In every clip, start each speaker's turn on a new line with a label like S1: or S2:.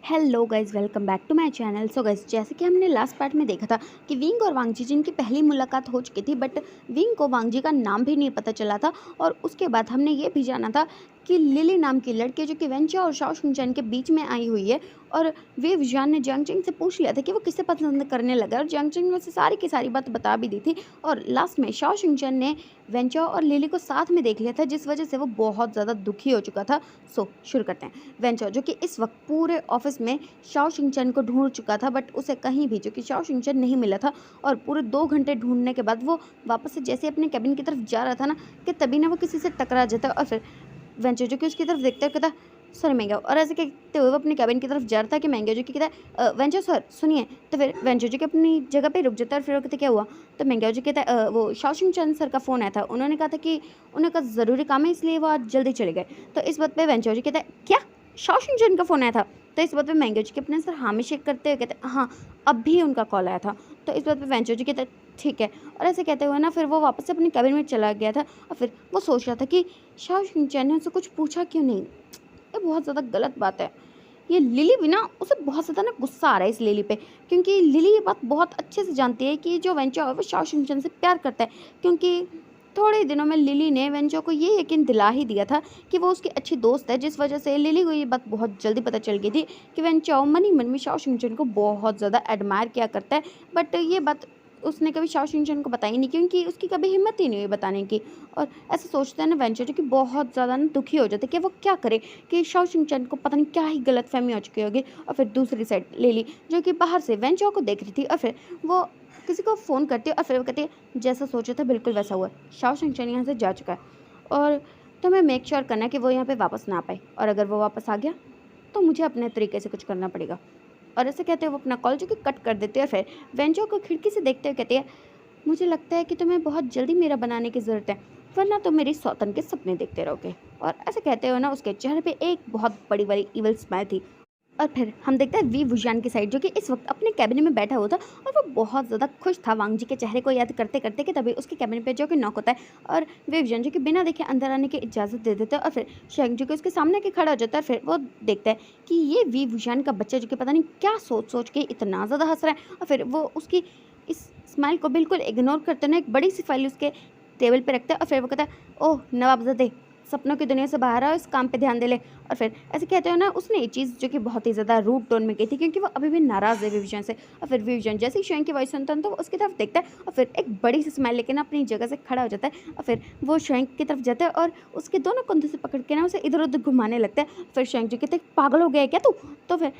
S1: Hello guys, welcome back to my channel. So guys, जैसे कि हमने लास्ट पार्ट में देखा था कि विंग और वांगजी जिनकी पहली मुलाकात हो चुकी थी, बट विंग को वांगजी का नाम भी नहीं पता चला था। और उसके बाद हमने ये भी जाना था कि लिली नाम की लड़की जो कि वेंचा और शाओ शिनचैन के बीच में आई हुई है, और वे विजान ने जियांग चिंग से पूछ लिया था कि वो किसे पसंद करने लगा, और जियांग चिंग ने उसे सारी की सारी बात बता भी दी थी। और लास्ट में शाओ शिनचैन ने वेंचा और लिली को साथ में देख लिया था, जिस वजह से वो बहुत ज़्यादा दुखी हो चुका था। सो शुरू करते हैं। वेंचा जो कि इस वक्त पूरे ऑफिस में शाओ शिनचैन को ढूंढ चुका था, बट उसे कहीं भी जो कि शाओ शिनचैन नहीं मिला था। और पूरे 2 घंटे ढूंढने के बाद वो वापस से जैसे अपने कैबिन की तरफ जा रहा था ना, कि तभी ना वो किसी से टकरा जाता। और फिर वेंचर जो कि उसकी तरफ देखता कहता सर मैंगो, और ऐसे कहते हुए वो अपनी कैबिन की तरफ जा रहा था कि मैंगो जो कि कहता वेंचर सर सुनिए। तो फिर वेंचर जो कि अपनी जगह पे रुक जाता है, और फिर वो कहते क्या हुआ। तो मैंगो जो कहता है वो शाओ शिनचैन सर का फ़ोन आया था, उन्होंने कहा था कि उन्हें का ज़रूरी काम है, इसलिए वो आज जल्दी चले गए। तो इस बात पे वेंचर जो कहता है क्या शाओ शिनचैन का फ़ोन आया था। तो इस बात पे मैंगो जी के अपने सर हामी शेक करते हुए कहते हैं हाँ, अब भी उनका कॉल आया था। तो इस बात पे वेंचर जी कहते हैं ठीक है। और ऐसे कहते हुए ना फिर वो वापस से अपनी कैबिन में चला गया था, और फिर वो सोच रहा था कि शाओ शिनचैन ने उसे कुछ पूछा क्यों नहीं। ये बहुत ज़्यादा गलत बात है। ये लिली भी ना, उसे बहुत ज़्यादा ना गुस्सा आ रहा है इस लिली पे, क्योंकि लिली ये बात बहुत अच्छे से जानती है कि जो वेंचर है वो शाओ शिनचैन से प्यार करता है। क्योंकि थोड़े ही दिनों में लिली ने वेंचर को ये यकीन दिला ही दिया था कि वो उसकी अच्छी दोस्त है, जिस वजह से लिली को ये बात बहुत जल्दी पता चल गई थी कि वेंचर मन ही मन में शाओ शिनचैन को बहुत ज़्यादा एडमायर किया करता है। बट ये बात उसने कभी शाओ शिनचैन को बताई नहीं, क्योंकि उसकी कभी हिम्मत ही नहीं हुई बताने की। और ऐसा सोचता है ना वेंचर जो कि बहुत ज़्यादा ना दुखी हो जाता है कि वो क्या करे, कि शाओ शिनचैन को पता नहीं क्या ही गलतफहमी हो चुकी होगी। और फिर दूसरी साइड लिली जो कि बाहर से वेंचर को देख रही थी, और फिर वो किसी को फ़ोन करती है, और फिर वो कहती है जैसा सोचा था बिल्कुल वैसा हुआ। शाओ शिनचैन यहाँ से जा चुका है, और तुम्हें मेक श्योर करना है कि वो यहाँ पे वापस ना आ पाए, और अगर वो वापस आ गया तो मुझे अपने तरीके से कुछ करना पड़ेगा। और ऐसे कहते हुए वो अपना कॉल जो कि कट कर देते हैं। फिर वेंचर को खिड़की से देखते हुए कहती है मुझे लगता है कि तुम्हें बहुत जल्दी मेरा बनाने की ज़रूरत है, वरना तुम मेरी सौतन के सपने देखते रहोगे। और ऐसे कहते हुए ना उसके चेहरे पे एक बहुत बड़ी बड़ी इवल स्माइल थी। और फिर हम देखते हैं वी वुजान की साइड, जो कि इस वक्त अपने कैबिन में बैठा हुआ था, और वो बहुत ज़्यादा खुश था वांगजी के चेहरे को याद करते करते, कि तभी उसके कैबिन पे जो कि नॉक होता है, और वी वुजान जो कि बिना देखे अंदर आने की इजाज़त दे देता है। और फिर शेंग जो कि उसके सामने के खड़ा हो जाता है, फिर वो देखता है कि ये वी वुजान का बच्चा जो कि पता नहीं क्या सोच सोच के इतना ज़्यादा हंस रहा है। और फिर वो उसकी इस स्माइल को बिल्कुल इग्नोर करते ना एक बड़ी सी फाइल उसके टेबल पर रखता है, और फिर वो कहता है ओह नवाबज़ादे, सपनों की दुनिया से बाहर आओ, इस काम पे ध्यान दे ले। और फिर ऐसे कहते हो ना उसने ये चीज़ जो कि बहुत ही ज़्यादा रूड टोन में कही थी, क्योंकि वो अभी भी नाराज़ है विविजन से। और फिर विविजन जैसे ही शेंग की वॉइस सुनता है तो वो उसकी तरफ देखता है, और फिर एक बड़ी सी स्माइल लेके ना अपनी जगह से खड़ा हो जाता है। और फिर वो शेंग की तरफ जाता है, और उसके दोनों कंधों से पकड़ के ना उसे इधर उधर घुमाने लगता है। फिर शेंग जो कहते हैं पागल हो गया है क्या तू। तो फिर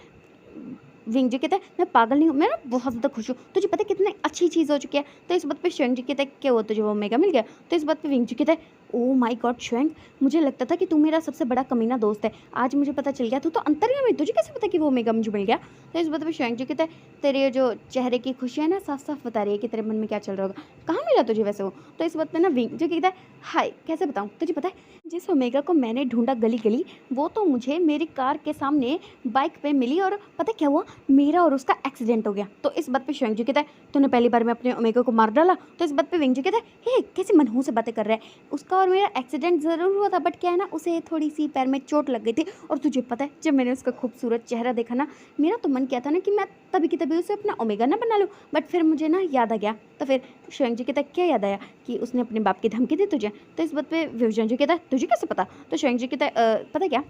S1: विंग जी कहता है मैं पागल नहीं हूँ, मैं ना बहुत ज़्यादा खुश हूँ, तुझे पता है कितनी अच्छी चीज़ हो चुकी है। तो इस बात पे श्वेंग जी कहता है क्या हुआ तुझे वो मेगा मिल गया। तो इस बात पे विंग जी कहता है ओ माय गॉड श्वेंग, मुझे लगता था कि तू मेरा सबसे बड़ा कमीना दोस्त है, आज मुझे पता चल गया तू तो अंतर्यामी, तुझे कैसे पता कि वो मेगा मुझे मिल गया। तो इस बात पे श्वेंग जी कहता है तेरे जो चेहरे की खुशी है ना साफ साफ बता रही है कि तेरे मन में क्या चल रहा होगा, कहाँ मिला तुझे वैसे वो। तो इस बात पे ना विंग जी कहता है हाय कैसे बताऊँ, तुझे पता है जिस ओमेगा को मैंने ढूंढा गली गली, वो तो मुझे मेरी कार के सामने बाइक पे मिली, और पता क्या हुआ, मेरा और उसका एक्सीडेंट हो गया। तो इस बात पे श्वेंग जी कहता है तूने पहली बार में अपने ओमेगा को मार डाला। तो इस बात पे विंग जी कहता है हे कैसे मनहूस से बातें कर रहा है, उसका और मेरा एक्सीडेंट ज़रूर हुआ था, बट क्या है ना उसे थोड़ी सी पैर में चोट लग गई थी। और तुझे पता है जब मैंने उसका खूबसूरत चेहरा देखा ना, मेरा तो मन किया था ना कि मैं तभी की तभी उसे अपना ओमेगा ना बना लूँ, बट फिर मुझे ना याद आ गया। तो फिर श्वेंग जी कहता है क्या याद आया, कि उसने अपने बाप की धमकी दी तुझे। तो इस बात पे विवजन जी कहता है तुझे कैसे पता। तो श्वेंग जी कहता है पता क्या,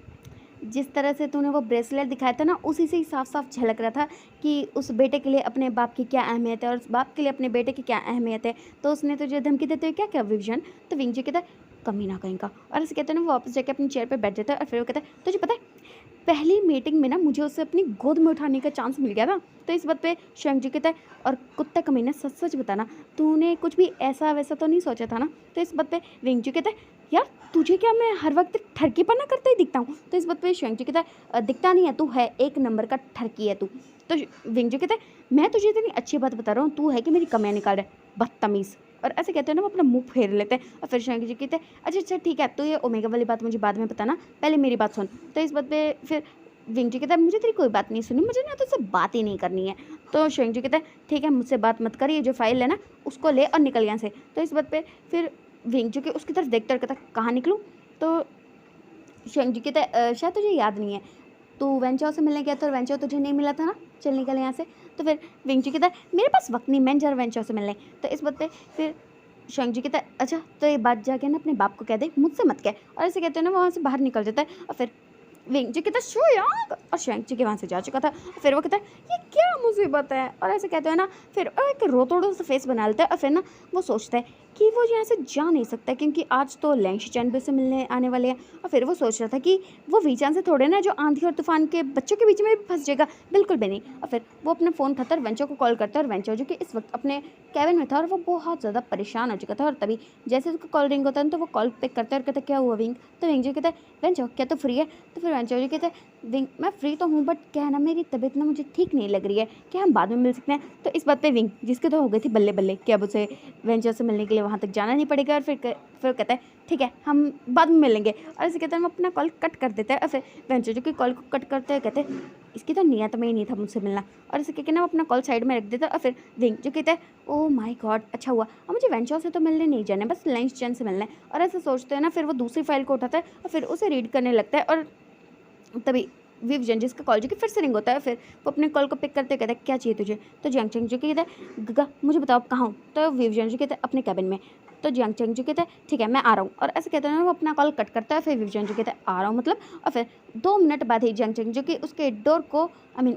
S1: जिस तरह से तूने वो ब्रेसलेट दिखाया था ना, उसी से ही साफ साफ झलक रहा था कि उस बेटे के लिए अपने बाप की क्या अहमियत है, और उस बाप के लिए अपने बेटे की क्या अहमियत है। तो उसने तुझे धमकी देते हुए क्या क्या विजन। तो विंग जी कहता है कमीना कहीं का। और ऐसे कहते हैं ना वो वापस जाके अपनी चेयर पे बैठ जाता है, और फिर वो कहता है तुझे पता है पहली मीटिंग में ना मुझे उसे अपनी गोद में उठाने का चांस मिल गया था। तो इस बात पे श्वेंग जी कहता है और कुत्ता कमीना सच सच बताना, तूने कुछ भी ऐसा वैसा तो नहीं सोचा था ना। तो इस बात पे विंग जी कहता है यार तुझे क्या मैं हर वक्त ठरकीपना करते ही दिखता हूँ। तो इस बात पे श्वेंग जी कहता है दिखता नहीं है, तू है एक नंबर का ठरकी है तू। तो विंग जी कहता है मैं तुझे इतनी अच्छी बात बता रहा हूँ, तू है कि मेरी कमियाँ निकाल रहा है बदतमीज़। और ऐसे कहते हैं ना वो अपना मुंह फेर लेते हैं, और फिर श्वेंग जी कहते हैं अच्छा अच्छा ठीक है, तो ये ओमेगा वाली बात मुझे बाद में बताना, पहले मेरी बात सुन। तो इस बात पे फिर विंग जी कहता है मुझे तेरी कोई बात नहीं सुनी, मुझे ना तुझसे बात ही नहीं करनी है। तो श्वेंग जी कहता है ठीक है मुझसे बात मत कर, ये जो फाइल है ना उसको ले और निकल यहाँ से। तो इस बात पे फिर विंग जी के उसकी तरफ देखते कहता कहाँ निकलूँ। तो श्वेंग जी कहता है शायद तुझे याद नहीं है, तो वेंचाओ से मिलने गया था और वेंचाओ तुझे नहीं मिला था ना, चल निकल यहाँ से। तो फिर विंग जी कहता है मेरे पास वक्त नहीं, मैं जा रहा वेंचाओ से मिलने। तो इस बात पे फिर शैंक जी कहता है अच्छा तो ये बात जाके ना अपने बाप को कह दे, मुझसे मत कह। और ऐसे कहते हैं ना वहाँ से बाहर निकल जाता है और फिर विंग जी कहता है शो यांग, और शैंक जी के वहाँ से जा चुका था। फिर वो कहता है ये क्या मुसीबत है, और ऐसे कहते हैं ना फिर एक रोतोड़ो सा फेस बना लेता है। और फिर ना वो सोचता है कि वो यहाँ से जा नहीं सकता क्योंकि आज तो लैंगशिचैन भी उसे मिलने आने वाले हैं। और फिर वो सोच रहा था कि वो वीचान से थोड़े ना जो आंधी और तूफान के बच्चों के बीच में भी फंस जाएगा, बिल्कुल भी नहीं। और फिर वो अपना फ़ोन उठाता और वेंचो को कॉल करता है, और वेंचो जो कि इस वक्त अपने कैबिन में था और वो बहुत ज़्यादा परेशान हो चुका था। और तभी जैसे उसका कॉल रिंग होता है तो वो कॉल पिक करता है और कहता है क्या हुआ विंग। तो विंग जो कहता है वेंचो क्या तो फ्री है। तो फिर वेंचो जो कहता है विंग मैं फ्री तो हूँ बट क्या है ना मेरी तबीयत ना मुझे ठीक नहीं लग रही है, क्या हम बाद में मिल सकते हैं। तो इस बात पे विंग जिसके तो हो गई थी बल्ले बल्ले कि अब उसे वेंचर से मिलने के लिए वहाँ तक जाना नहीं पड़ेगा। और फिर कहता है ठीक है हम बाद में मिलेंगे। और ऐसे कहते हैं हम अपना कॉल कट कर देते हैं। और फिर वेंचर जो कि कॉल को कट करते हैं कहते हैं इसकी तो नियत में ही नहीं था मुझसे मिलना। और ऐसे कहकर ना वो अपना कॉल साइड में रख देता है। और फिर विंग जो कहता है ओह माय गॉड अच्छा हुआ, अब मुझे वेंचर से तो मिलने नहीं जाना है, बस लैंगशिचैन से मिलना है। और ऐसे सोचते हैं ना फिर वो दूसरी फाइल को उठाता है और फिर उसे रीड करने लगता है। और तभी विवजन जिसका कॉल जो कि फिर से रिंग होता है, फिर वो अपने कॉल को पिक करते कहता है क्या चाहिए तुझे। तो जियांग चेंग जो कहता है गगा मुझे बताओ कहाँ हूँ। तो विवजन जो कहता है अपने कैबिन में। तो जियांग चेंग जो कहता है ठीक है मैं आ रहा हूँ। और ऐसे कहते हैं वो अपना कॉल कट करता है। फिर विवजन जो कहता है आ रहा हूँ मतलब। और फिर 2 मिनट बाद ही जियांग चेंग जो कि उसके डोर को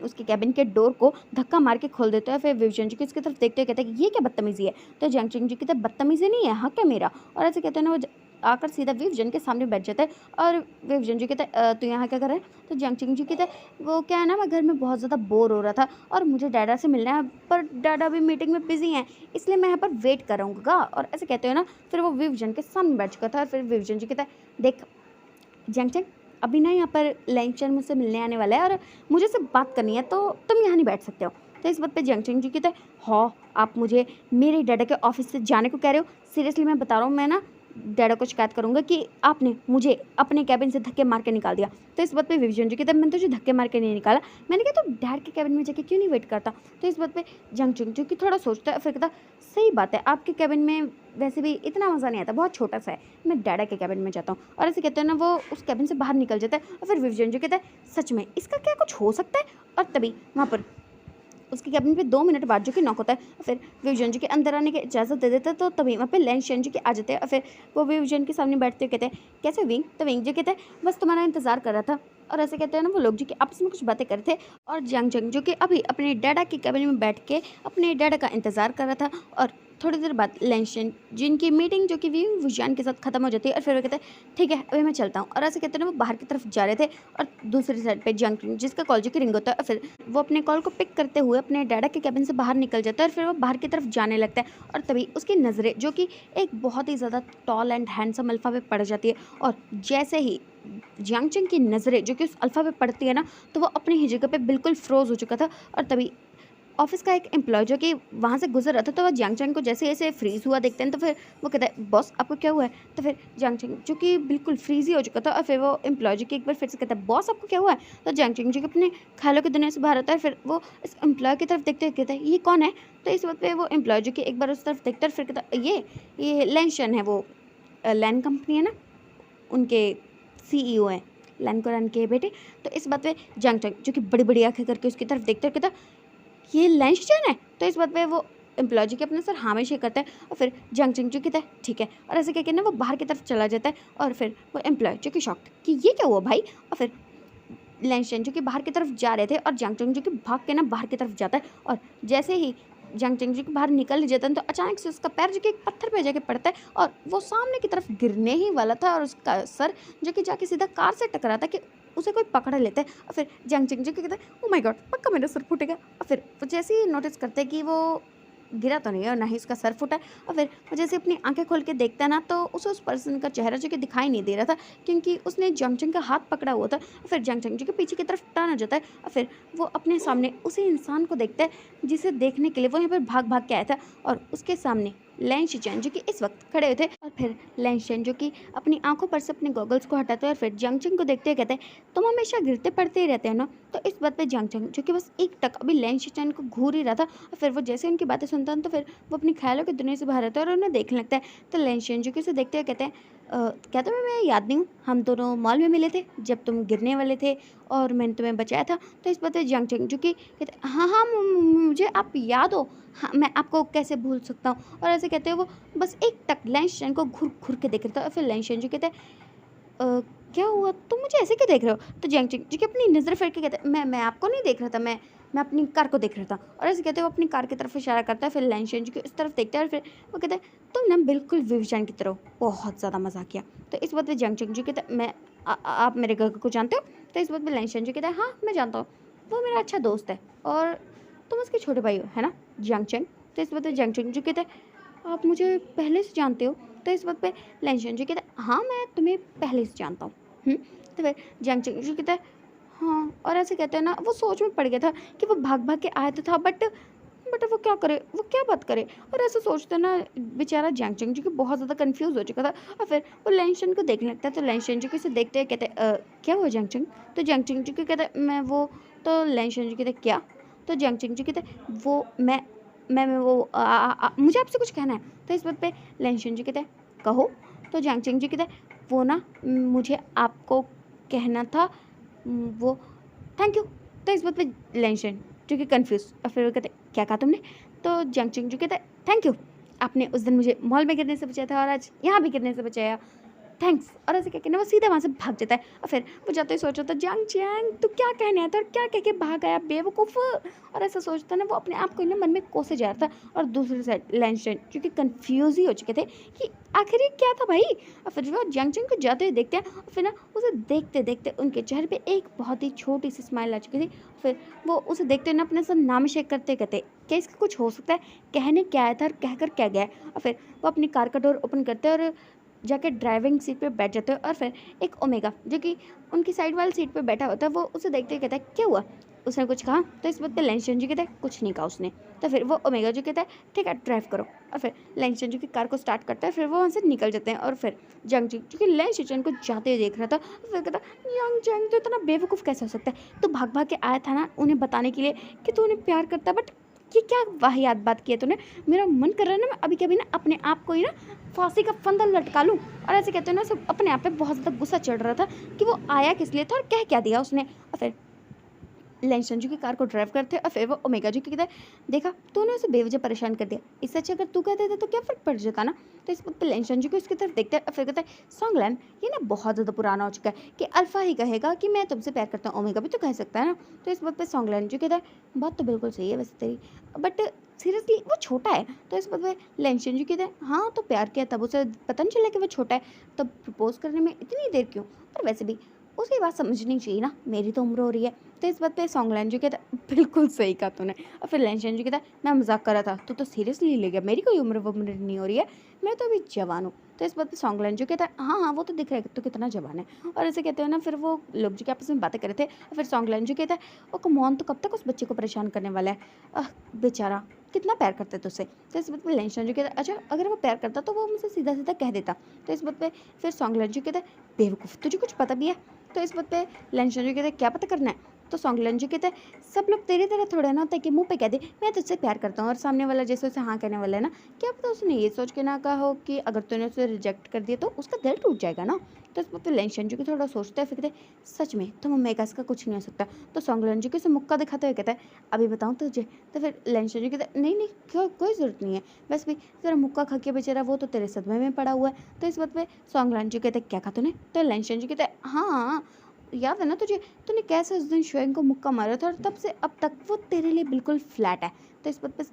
S1: उसके कैबिन के डोर को धक्का मार के खोल देता है। फिर विवजन जो कि इसकी तरफ देखते कहते हैं कि ये क्या बदतमीजी है। तो जियांग चेंग जो कहता है बदतमीजी नहीं है हक है मेरा। और ऐसे कहते हैं ना वो आकर सीधा विवजन के सामने बैठ जाता है। और विवजन जी कहता है तू यहाँ क्या कर रहा है। तो जियांग चेंग जी कहता है वो क्या है ना मैं घर में बहुत ज़्यादा बोर हो रहा था और मुझे डैडा से मिलना है पर डैडा भी मीटिंग में बिजी हैं इसलिए मैं यहाँ पर वेट करूँगा। और ऐसे कहते हो ना फिर वो विवजन के सामने बैठ चुका था। और फिर विवजन जी कहता है देख जियांग चेंग अभी ना यहाँ पर लैंगचैन मुझसे मिलने आने वाला है और मुझे उससे बात करनी है तो तुम यहाँ नहीं बैठ सकते हो। तो इस बात पे जियांग चेंग जी कहते हैं हाँ आप मुझे मेरे डैडा के ऑफिस से जाने को कह रहे हो, सीरियसली मैं बता रहा हूँ मैं ना डैडा को शिकायत करूंगा कि आपने मुझे अपने कैबिन से धक्के मार के निकाल दिया। तो इस बात पे विवजन जी कहता है मैंने तुझे धक्के मार के नहीं निकाला, मैंने कहा तो डैड के कैबिन में जाके क्यों नहीं वेट करता। तो इस बात पे जियांग चेंग जो कि थोड़ा सोचता है फिर कहता सही बात है आपके कैबिन में वैसे भी इतना मज़ा नहीं आता, बहुत छोटा सा है, मैं डैडा के कैबिन में जाता हूँ। और ऐसे कहते हैं ना वो उस कैबिन से बाहर निकल जाता है। और फिर विवजन जी कहता है सच में इसका क्या कुछ हो सकता है। और तभी वहाँ पर उसके कैबिन पे 2 मिनट बाद जो कि नॉक होता है। और फिर विवजन जी के अंदर आने की इजाज़त दे देता है। तो तभी वहाँ पे लैंगशिचैन जी के आ जाते हैं। और फिर वो विवजन के सामने बैठते हुए कहते हैं कैसे विंग। तो विंग जी कहते हैं बस तुम्हारा इंतजार कर रहा था। और ऐसे कहते हैं ना वो लोग जो कि आपस में कुछ बातें कर रहे थे और जियांग चेंग जो कि अभी अपने डैडा के कैबिन में बैठ के अपने डैडा का इंतजार कर रहा था। और थोड़ी देर बाद लैंगशिचैन जिनकी मीटिंग जो कि विवजन के साथ खत्म हो जाती है। और फिर वो कहते हैं ठीक है अभी मैं चलता हूँ। और ऐसे कहते हैं ना वो बाहर की तरफ जा रहे थे और दूसरी साइड पे जियांग चेंग जिसका कॉल जो कि रिंग होता है। और फिर वो अपने कॉल को पिक करते हुए अपने डैडा के कैबिन से बाहर निकल जाता है और फिर वो बाहर की तरफ जाने लगता है। और तभी उसकी नज़रें जो कि एक बहुत ही ज़्यादा टॉल एंड हैंडसम अल्फ़ा पे पड़ जाती है। और जैसे ही जियांग चेंग की नज़रें जो कि उस अल्फ़ा पे पड़ती है ना तो वो अपनी ही जगह पे बिल्कुल फ्रोज हो चुका था। और तभी ऑफिस का एक एम्प्लॉय जो कि वहाँ से गुजर रहा था तो वह जियांग चेंग को जैसे ऐसे फ्रीज़ हुआ देखते हैं। तो फिर वो कहता है बॉस आपको क्या हुआ है। तो फिर जियांग चेंग जो कि बिल्कुल फ्रीज ही हो चुका था। और फिर वो एम्प्लॉय जो कि एक बार फिर से कहता है बॉस आपको क्या हुआ है। तो जियांग चेंग जो कि अपने ख्यालों की दुनिया से बाहर आता है। फिर वो इस एम्प्लॉय की तरफ देखते हुए कहता है ये कौन है। तो इस वक्त पे वो एम्प्लॉय जो कि एक बार उस तरफ देखता है फिर कहता है ये लैंशन है, वो लैंड कंपनी है ना उनके सीईओ हैं, लैंड को रन के बेटे। तो इस बात पे जियांग चेंग जो कि बड़ी बड़ी आंखें करके उसकी तरफ देखते हुए कहता ये लैंगशिचैन है। तो इस बात पे वो एम्प्लॉय जी के अपने सर हाँ में शेक करता है। और फिर जियांग चेंग जो कहता है ठीक है। और ऐसे कहकर ना वो बाहर की तरफ चला जाता है। और फिर वो एम्प्लॉय जो कि शॉक्ड कि ये क्या हुआ भाई। और फिर लैंगशिचैन जो कि बाहर की तरफ जा रहे थे और जियांग चेंग जो कि भाग के ना बाहर की तरफ जाता है। और जैसे ही जियांग चेंग जो कि बाहर निकल जाता है तो अचानक से उसका पैर जो कि एक पत्थर पे जाके पड़ता है और वो सामने की तरफ गिरने ही वाला था और उसका सर जो कि जाके सीधा कार से टकरा था कि उसे कोई पकड़ लेता है। और फिर जियांग चेंग जो कि कहता है ओ माय गॉड पक्का मेरा सर फूटेगा। और फिर वो जैसे ही नोटिस करते हैं कि वो गिरा तो नहीं है और ना ही उसका सर फूटा है। और फिर वो जैसे अपनी आंखें खोल के देखता है ना तो उसे उस पर्सन का चेहरा जो कि दिखाई नहीं दे रहा था क्योंकि उसने जियांग चेंग का हाथ पकड़ा हुआ था। और फिर जियांग चेंग जो कि पीछे की तरफ टर्न हो जाता है। और फिर वो अपने सामने उसी इंसान को देखता है जिसे देखने के लिए वो यहाँ पर भाग भाग के आया था। और उसके सामने लैंगशिचैन जो कि इस वक्त खड़े हुए थे। और फिर लैंगशिचैन जो कि अपनी आंखों पर से अपने गॉगल्स को हटाते हैं और फिर जियांग चेंग को देखते हुए कहते हैं तुम हमेशा गिरते पड़ते ही रहते हैं ना। तो इस बात पे जियांग चेंग जो कि बस एक टक अभी लैंगशिचैन को घूर ही रहा था। और फिर वो जैसे उनकी बातें सुनता है तो फिर वो अपनी ख्यालों की दुनिया से बाहर आता है और उन्हें देखने लगता है। तो लैंगशिचैन जो कि उसे देखते हुए कहते हैं क्या तुम्हें मैं याद नहीं हूँ? हम दोनों मॉल में मिले थे जब तुम गिरने वाले थे और मैंने तुम्हें बचाया था। तो इस बात पे जियांग चंगचूकी कहते हाँ, हाँ, मुझे आप याद हो। हाँ, मैं आपको कैसे भूल सकता हूँ? और ऐसे कहते हुए वो बस एक टक लैंशन को घूर-घूर के देख रहा था और फिर लैंशन जी कहते हैं क्या हुआ? तुम मुझे ऐसे क्यों देख रहे हो? तो जैंग जी अपनी नज़र फेर के कहता है, मैं आपको नहीं देख रहा था, मैं अपनी कार को देख रहा था। और ऐसे कहते हुए वो अपनी कार की तरफ इशारा करता है, फिर लैंशन जी की उस तरफ देखता है और फिर वो कहता है, तुम ना बिल्कुल विविचान की तरह हो, बहुत ज़्यादा मज़ाकिया। तो इस बात पे जैंग जी कहता है, आप मेरे घर को जानते हो? तो इस बात पे लैंशन जी कहता है, हाँ, मैं जानता हूँ। वो मेरा अच्छा दोस्त है और तुम उसके छोटे भाई हो, है ना? जियांग चंग। तो इस बात पे जियांग चंग जी कहता है, आप मुझे पहले से जानते हो? तो इस वक़्त पे लैंशन जी कहता है, हाँ, मैं तुम्हें पहले से जानता हूँ। तो फिर जियांग चंग जी कहता है, हाँ, और ऐसे कहते हैं ना, वो सोच में पड़ गया था कि वो भाग-भाग के आया तो था, बट वो क्या करे? वो क्या बात करे? और ऐसे सोचते ना बेचारा जियांग चंग जी बहुत ज़्यादा कन्फ्यूज़ हो चुका था और फिर वो लैंशन को देखने लगता है, तो लैंशन जी को उसे देखते हुए कहते हैं, क्या हुआ जियांग चंग? तो जियांग चंग जी कहता है, मैं वो। तो लैंशन जी कहते हैं, क्या? तो जियांग चंग जी कहते हैं, वो मैं वो मुझे आपसे कुछ कहना है। तो इस बात पे लैंशन जी कहते हैं, कहो। तो जियांग चंग जी कहते हैं, वो ना मुझे आपको कहना था, वो थैंक यू। तो इस बात पे लैंशन जो कि कन्फ्यूज़ और फिर वो कहते क्या कहा तुमने? तो जियांग चंग जी कहता है, थैंक यू। आपने उस दिन मुझे मॉल में गिरने से बचाया था और आज यहाँ भी गिरने से बचाया, थैंक्स। और ऐसे कह के ना वो सीधे वहाँ से भाग जाता है और फिर वो जाते ही सोच रहा था, जियांग चैंग तू क्या कहने आया था और क्या कह के भाग आया बेवकूफ़। और ऐसा सोचता ना वो अपने आप को ना मन में कोसे जा रहा था और दूसरी साइड लैंशन क्योंकि कन्फ्यूज़ ही हो चुके थे कि आखिर ये क्या था भाई। और फिर वो जियांग चैंग को जाते हुए देखते हैं और फिर ना उसे देखते देखते उनके चेहरे पे एक बहुत ही छोटी सी स्माइल आ चुकी थी। फिर वो उसे देखते हुए ना अपने साथ नाम शेक करते कहते, क्या इसका कुछ हो सकता है? कहने क्या आया था और कहकर क्या गया है? और फिर वो अपनी कार का डोर ओपन करते हैं और जाके ड्राइविंग सीट पे बैठ जाते हैं और फिर एक ओमेगा जो कि उनकी साइड वाली सीट पे बैठा होता है वो उसे देखते ही कहता है, क्या हुआ? उसने कुछ कहा? तो इस बात पे लैंशन जी कहता है, कुछ नहीं कहा उसने। तो फिर वो ओमेगा जो कहता है, ठीक है ड्राइव करो। और फिर लैंशन जी की कार को स्टार्ट करता है, फिर वो वहाँ से निकल जाते हैं और फिर जंग जी जो कि लैंशन को जाते हुए देख रहा था फिर कहता, यंग जंग तो इतना बेवकूफ़ कैसे हो सकता है? तो भाग भाग के आया था ना उन्हें बताने के लिए कि तू उन्हें प्यार करता, बट ये क्या वाहियात बात की है तूने? मेरा मन कर रहा है ना मैं अभी के अभी ना अपने आप को ही ना फांसी का फंदा लटका लूँ। और ऐसे कहते हैं ना सब अपने आप पे बहुत ज़्यादा गुस्सा चढ़ रहा था कि वो आया किस लिए था और कह क्या दिया उसने। और फिर लैंसन जी की कार को ड्राइव करते और फिर वो ओमेगा जी की कहता है, देखा तूने उसे बेवजह परेशान कर दिया, इससे अच्छा अगर तू कह देता तो क्या फ़र्क पड़ जाता ना। तो इस वक्त पे लैंसन जी को इसकी तरफ देखते हैं और फिर कहता है, सॉन्गलैन ये ना बहुत ज़्यादा पुराना हो चुका है कि अल्फ़ा ही कहेगा कि मैं तुमसे प्यार करता हूँ, ओमेगा भी तो कह सकता है ना। तो इस वक्त पे सॉन्गलैन जी कहता है, बात तो बिल्कुल सही है वैसे तेरी, बट सीरियसली वो छोटा है। तो इस वक्त पे लैंसन जी कहते हैं, हाँ तो प्यार किया तब उसे पता नहीं चला कि वो छोटा है, तब प्रपोज करने में इतनी देर क्यों? और वैसे भी उसे बात समझनी चाहिए ना, मेरी तो उम्र हो रही है। तो इस बात पे सॉन्गलैन जी कहता है, बिल्कुल सही कहा तूने। और फिर लैंशन जी कहता है, मैं मजाक कर रहा था, तू तो सीरियसली ले गया, मेरी कोई उम्र नहीं हो रही है, मैं तो अभी जवान हूँ। तो इस बात पे सॉन्गलैन जी कहता है, हाँ हाँ वो तो दिख रहा है तो कितना जवान है। और ऐसे कहते हैं ना फिर वो लोग जो कि आपस में बातें कर रहे थे और फिर सॉन्गलैन जी कहता है, ओ कमॉन तो कब तक उस बच्चे को परेशान करने वाला है, बेचारा कितना प्यार करता है तुझसे। तो इस बात पे लैंशन जी कहता है, अच्छा अगर वो प्यार करता तो वो मुझसे सीधा सीधा कह देता। तो इस बात पे फिर सॉन्गलैन जी कहता है, बेवकूफ़ तुझे कुछ पता भी है? तो इस बात पे लैंशन जी कहते हैं, क्या पता करना है? तो सॉन्गलैन जी कहते हैं, सब लोग तेरी तरह थोड़े ना होता है कि मुंह पे कह दे मैं तुझसे प्यार करता हूँ और सामने वाला जैसे उसे हाँ कहने वाला है ना, क्या पता उसने ये सोच के ना कहा हो कि अगर तूने उसे रिजेक्ट कर दिया तो उसका दिल टूट जाएगा ना। तो इस बात पे लैंशन जी को थोड़ा सोचता है फिर कहते हैं, सच में तुम ओमेगा का कुछ नहीं हो सकता। तो सॉन्गलैन जी को उसे मुक्का दिखाते हुए कहता है, अभी बताऊँ तुझे? तो फिर लैंशन जी कहता है, नहीं नहीं क्यों, कोई ज़रूरत नहीं है, बस भी ज़रा मुक्का खा के बेचारा वो तो तेरे सदमे में पड़ा हुआ है। तो इस बात पे सॉन्गलैन जी कहते हैं, क्या कहा तूने? तो लैंशन जी कहते हैं, हाँ याद है ना तुझे, तूने कैसे उस दिन श्वेंग को मुक्का मारा था और तब से अब तक वो तेरे लिए बिल्कुल फ्लैट है। तो इस बात पे